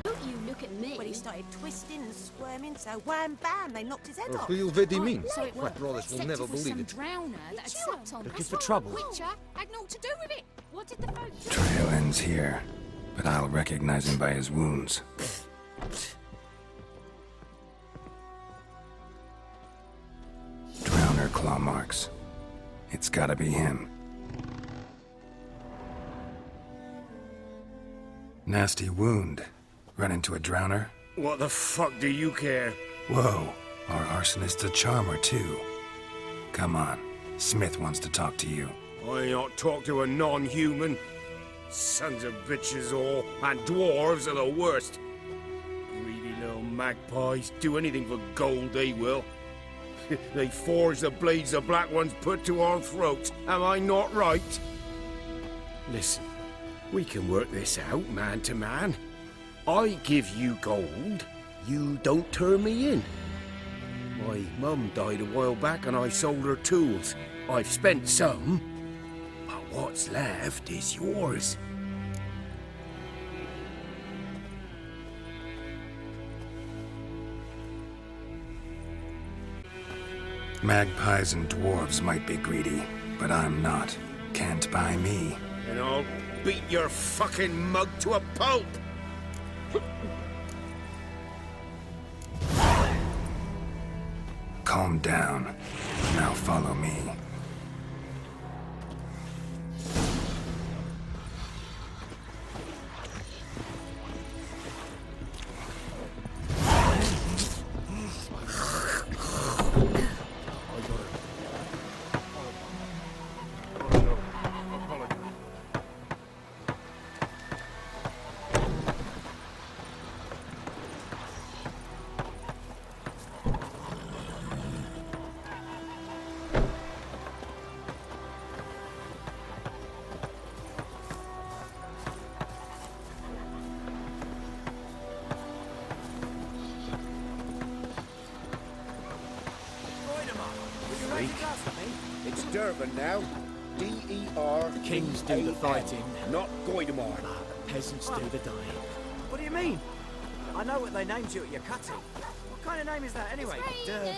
Don't you look at me. When he started twisting and squirming, so wham bam, they knocked his head off. Who vedi mean? So it My brothers will never believe it. Drowner that had slept on. Looking for trouble. Witcher had naught to do with it. What did the folk do? Trail ends here, but I'll recognize him by his wounds. Drowner claw marks. It's gotta be him. Nasty wound. Run into a drowner? What the fuck do you care? Whoa, our arsonist's a charmer too. Come on, Smith wants to talk to you. I ain't not talk to a non-human. Sons of bitches all, and dwarves are the worst. Greedy little magpies, do anything for gold they will. They forge the blades the black ones put to our throats. Am I not right? Listen, we can work this out man to man. I give you gold, you don't turn me in. My mum died a while back and I sold her tools. I've spent some, but what's left is yours. Magpies and dwarves might be greedy, but I'm not. Can't buy me. And I'll beat your fucking mug to a pulp! Calm down. Now follow me. to me. It's Dervan now. D-E-R. Kings do the fighting. Not Goidemar. Peasants do the dying. What do you mean? I know what they named you at your cutting. What kind of name is that anyway? Emperor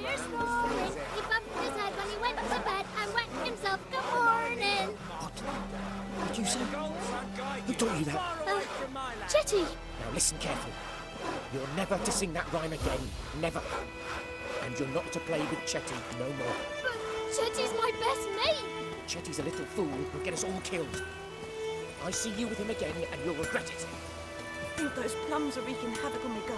here's roaring. He bumped his head when he went to bed and wet himself good morning. What did you say? Who taught you that? Chetty! Now listen carefully. You're never to sing that rhyme again. Never. And you're not to play with Chetty no more. But Chetty's my best mate. Chetty's a little fool who'll get us all killed. I see you with him again and you'll regret it. I think those plums are wreaking havoc on my gut.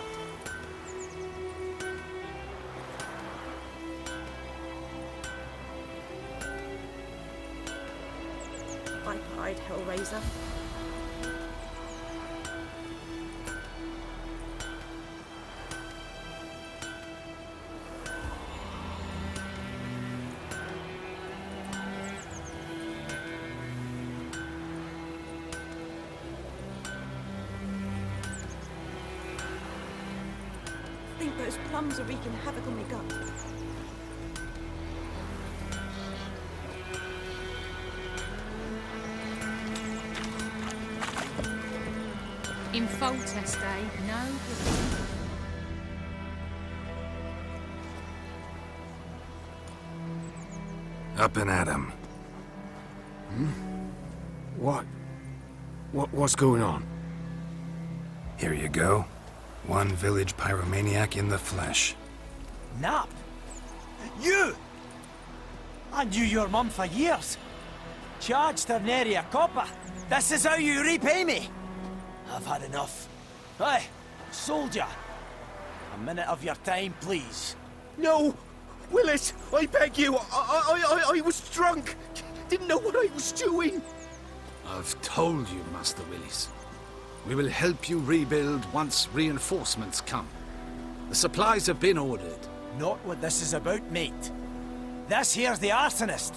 Pipe-eyed Hellraiser. I think those plums are wreaking havoc on my gut. In Foltest, eh? No. Up and at 'em. What's going on? Here you go. One village pyromaniac in the flesh. Nap? You! I knew your mum for years. Charged her nary a copper. This is how you repay me. I've had enough. Hey, soldier. A minute of your time, please. No! Willis, I beg you. I was drunk. Didn't know what I was doing. I've told you, Master Willis. We will help you rebuild once reinforcements come. The supplies have been ordered. Not what this is about, mate. This here's the arsonist.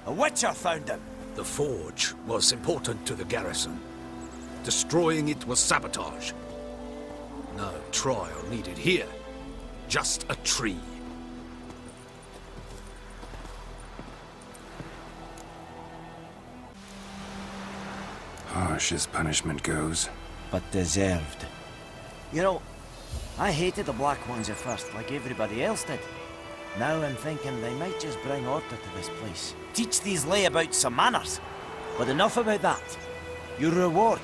A witcher found him. The forge was important to the garrison. Destroying it was sabotage. No trial needed here. Just a tree. Harsh as punishment goes. But deserved. You know, I hated the Black Ones at first, like everybody else did. Now I'm thinking they might just bring order to this place. Teach these layabouts some manners. But enough about that. Your reward.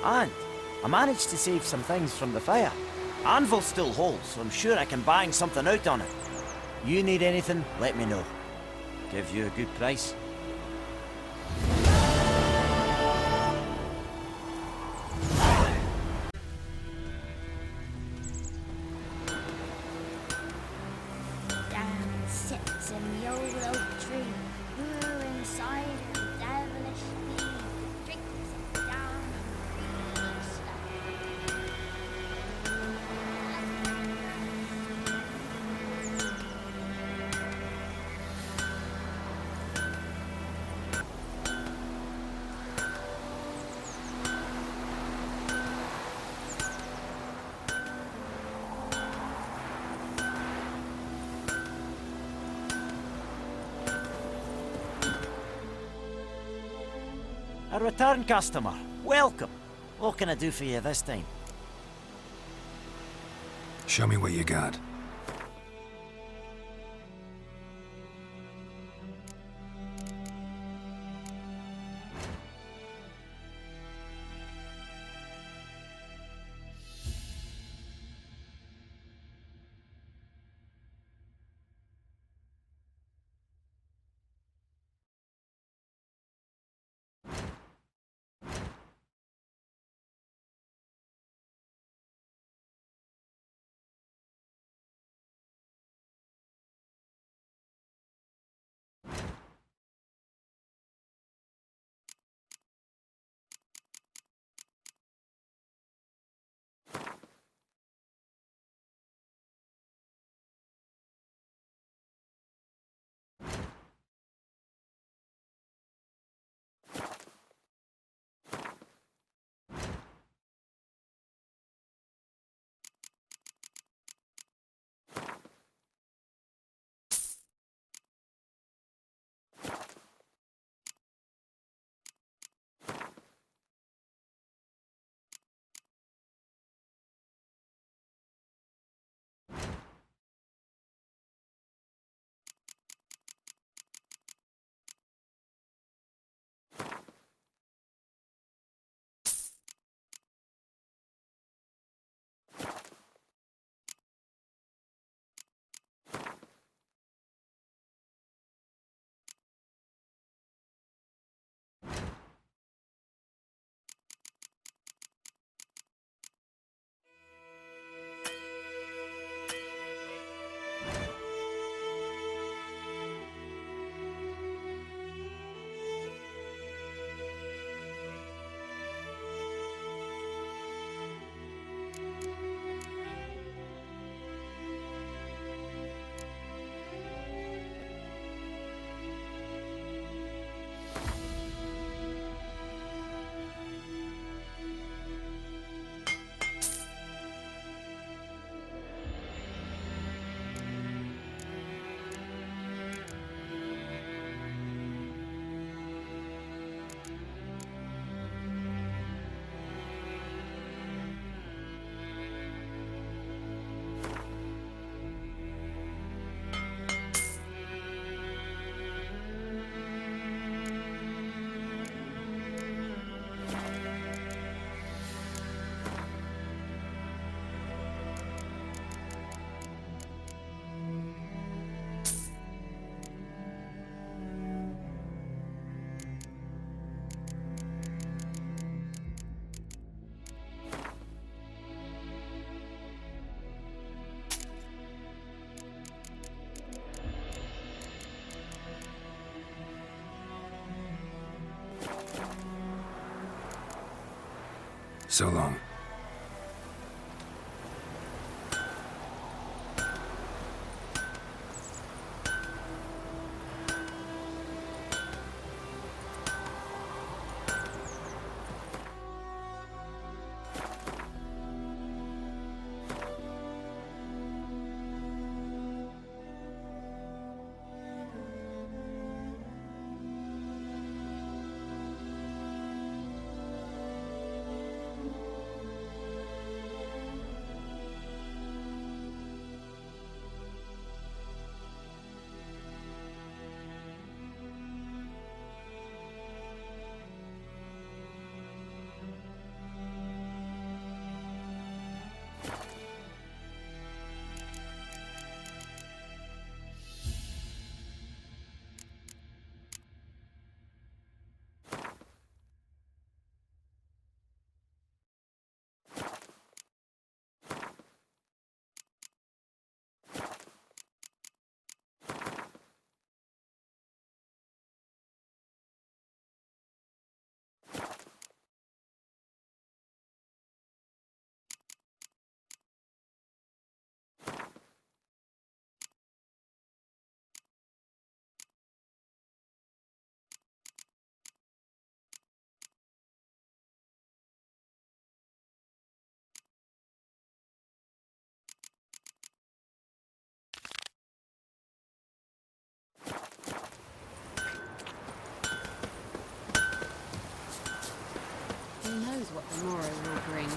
And I managed to save some things from the fire. Anvil still holds, so I'm sure I can bang something out on it. You need anything, let me know. Give you a good price. Down sits in the old oak tree, brewing cider with devilish speed. Drinks it down and reads stuff. A return customer. Welcome. What can I do for you this time? Show me what you got. So long. Who knows what the morrow will bring?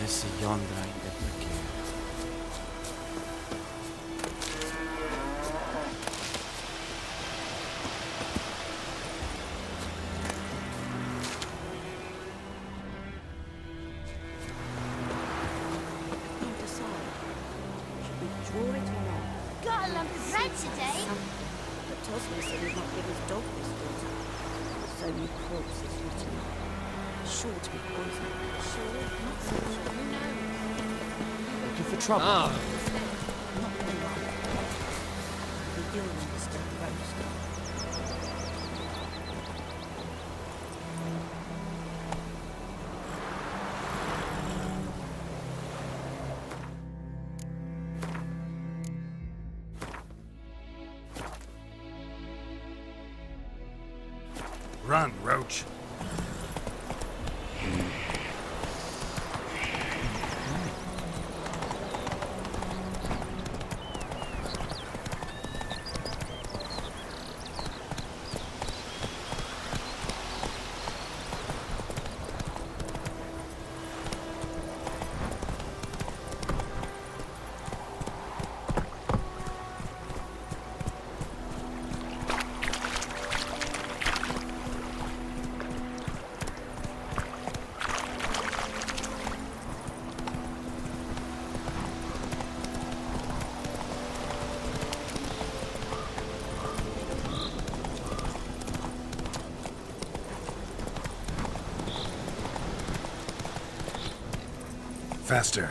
This is yonder ain't the brick here. Can't decide. Should we draw it or not? Got a lump of bread today. But Tosma said he'd not give his dog this water. So many corpses written up. Sure to be poison. Sure, not so sure. Who knows? Looking for trouble? Not really right. The ill one is still roast. Run, Roach. Faster.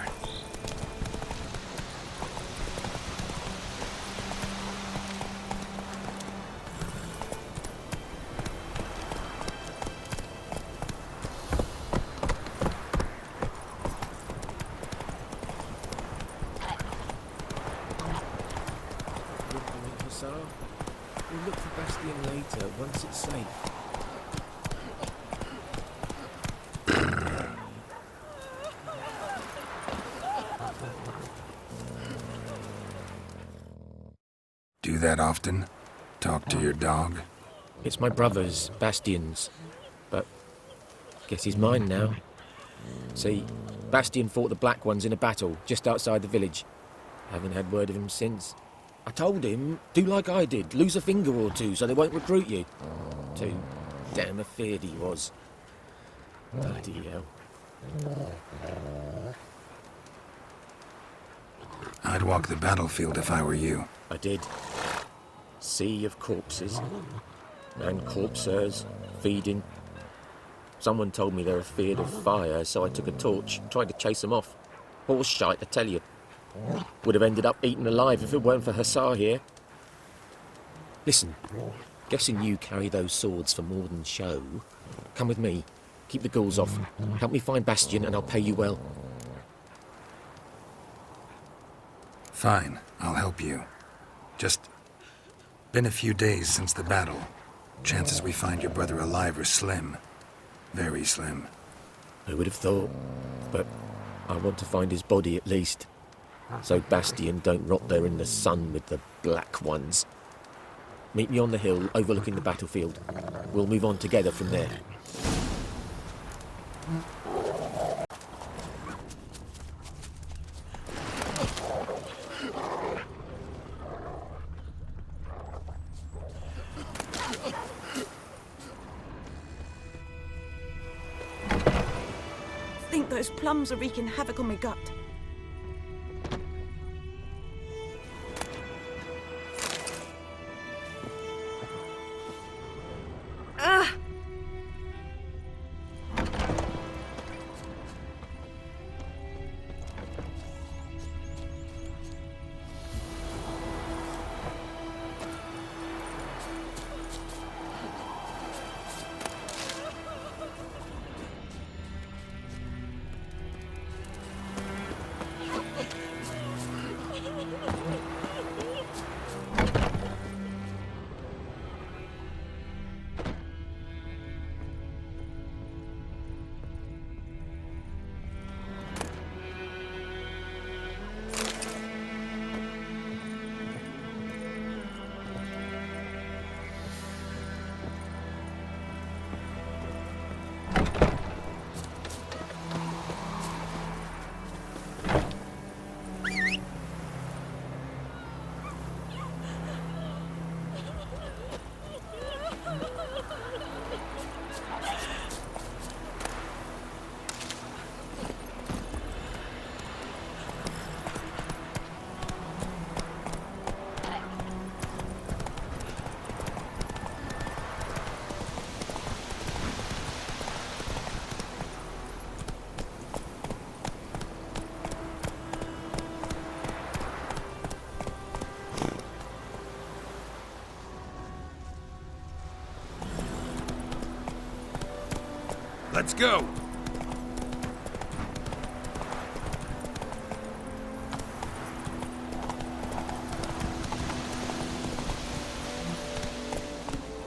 Hussar. We'll look for Bastion later, once it's safe. Do that often? Talk to your dog? It's my brother's, Bastion's. But guess he's mine now. See, Bastion fought the Black Ones in a battle just outside the village. Haven't had word of him since. I told him, do like I did, lose a finger or two so they won't recruit you. Too damn afeard he was. Bloody hell. I'd walk the battlefield if I were you. I did. Sea of corpses. And corpsers, feeding. Someone told me they were feared of fire, so I took a torch and tried to chase them off. Horse shite, I tell you. Would have ended up eaten alive if it weren't for Hussar here. Listen, guessing you carry those swords for more than show. Come with me. Keep the ghouls off. Help me find Bastion and I'll pay you well. Fine, I'll help you. Just been a few days since the battle. Chances we find your brother alive are slim. Very slim. Who would have thought? But I want to find his body at least. So Bastion don't rot there in the sun with the black ones. Meet me on the hill overlooking the battlefield. We'll move on together from there. I think those plums are wreaking havoc on my gut. Let's go!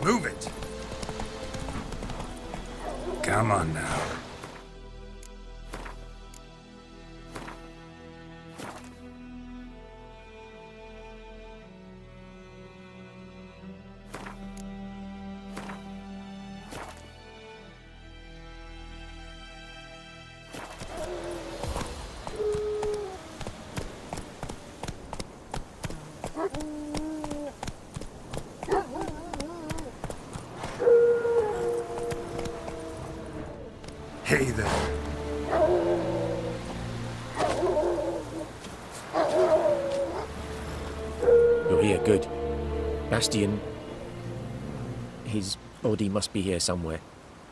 Move it! Come on now. Hey there. You're here, good. Bastion... his body must be here somewhere.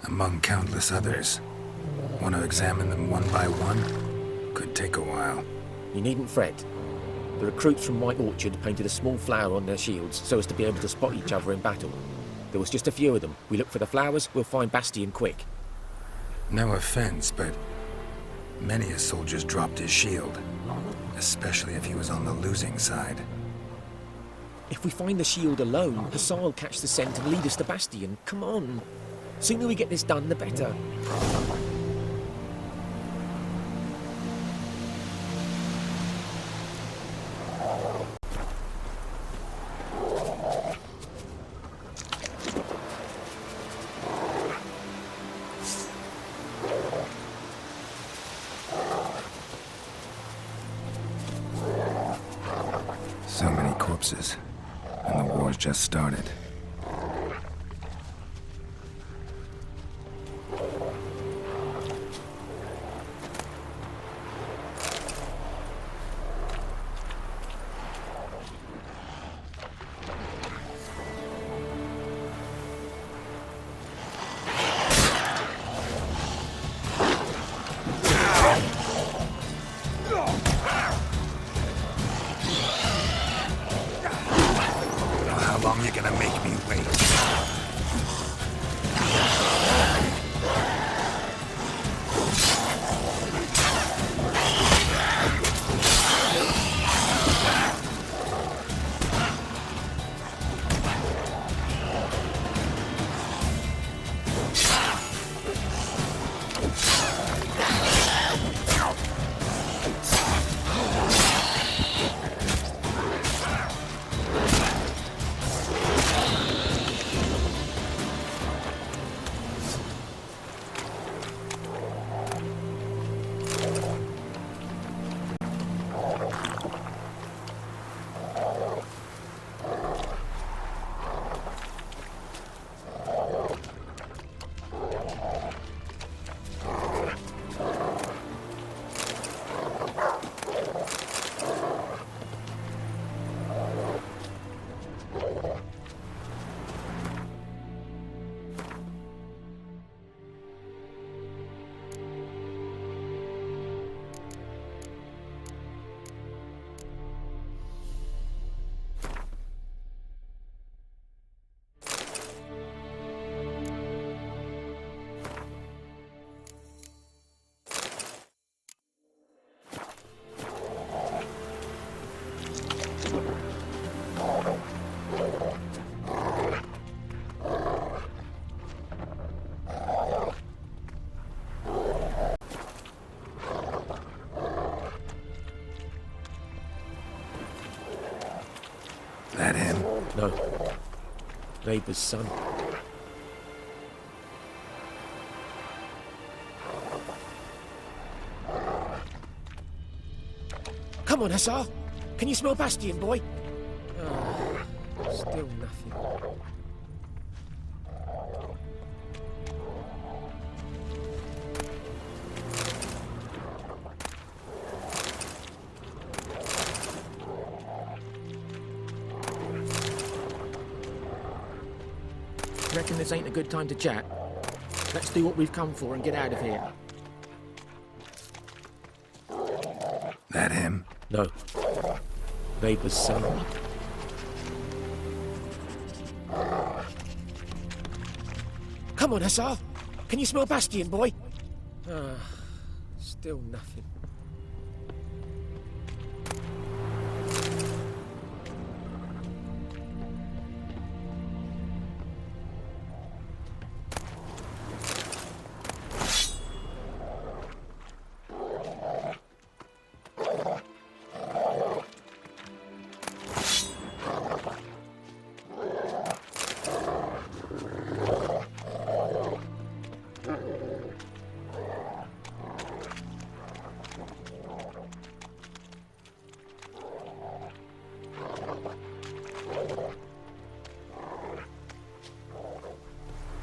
Among countless others. Want to examine them one by one? Could take a while. You needn't fret. The recruits from White Orchard painted a small flower on their shields so as to be able to spot each other in battle. There was just a few of them. We look for the flowers, we'll find Bastion quick. No offense, but many a soldier's dropped his shield. Especially if he was on the losing side. If we find the shield alone, Hussar will catch the scent and lead us to Bastion. Come on. Sooner we get this done, the better. So many corpses, and the war's just started. you're gonna make me wait. That him? No. Neighbour's son. Come on, Hussar. Can you smell Bastion, boy? Oh, still nothing. Reckon this ain't a good time to chat? Let's do what we've come for and get out of here. That him? No. Neighbour's son. Come on, Hussar. Can you smell Bastion, boy? Ah, still nothing.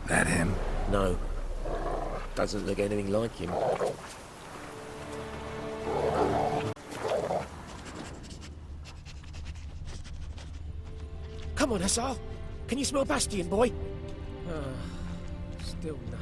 That him? No. Doesn't look anything like him. Come on, Hussar. Can you smell Bastion, boy? Ah, still nothing.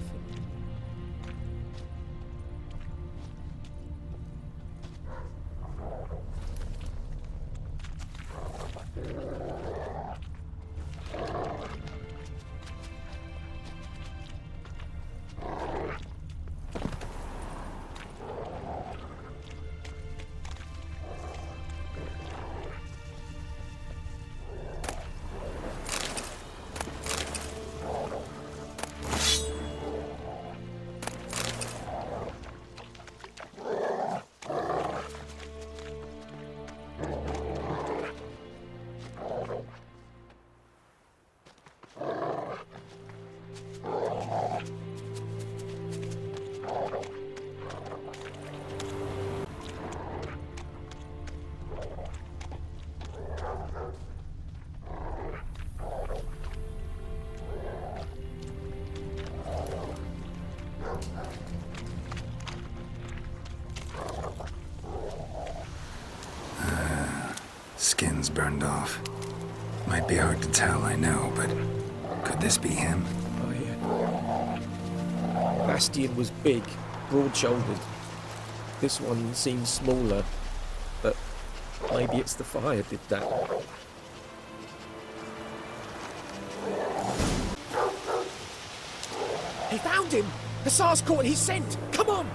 Skin's burned off. Might be hard to tell, I know, but could this be him? Oh, yeah. Bastion was big, broad-shouldered. This one seems smaller, but maybe it's the fire did that. He found him! Hussar's caught his scent! Come on!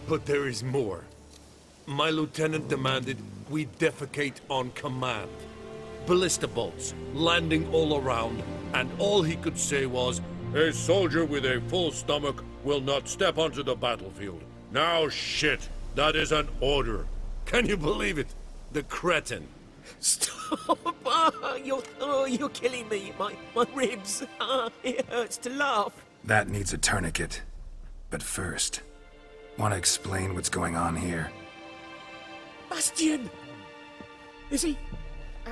But there is more. My lieutenant demanded we defecate on command. Ballista bolts, landing all around, and all he could say was, "A soldier with a full stomach will not step onto the battlefield." Now shit, that is an order. Can you believe it? The cretin. Stop! You're killing me. My ribs. It hurts to laugh. That needs a tourniquet. But first, want to explain what's going on here? Bastian! Is he...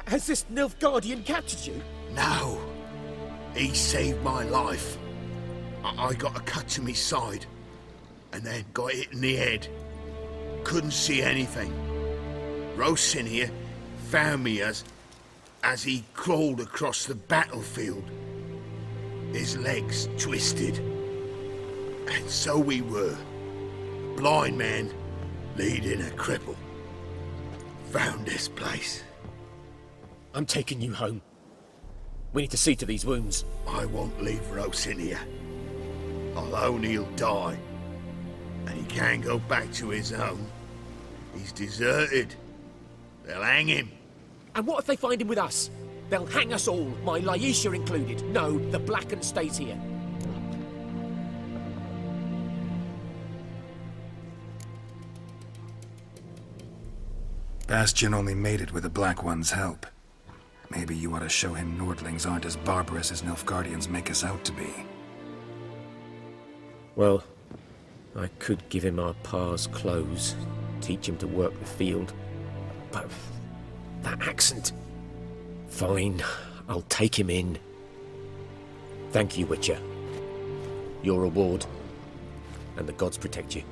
Has this Nilfgaardian captured you? No. He saved my life. I got a cut to my side, and then got hit in the head. Couldn't see anything. Rosinier found me as he crawled across the battlefield. His legs twisted. And so we were. Blind man leading a cripple. Found this place. I'm taking you home. We need to see to these wounds. I won't leave Rosinier. Alone he'll die. And he can't go back to his own. He's deserted. They'll hang him. And what if they find him with us? They'll hang us all, my Laisha included. No, the Blacken stays here. Bastian only made it with the Black One's help. Maybe you ought to show him Nordlings aren't as barbarous as Nilfgaardians make us out to be. Well, I could give him our pa's clothes, teach him to work the field. But that accent... Fine, I'll take him in. Thank you, Witcher. Your reward, and the gods protect you.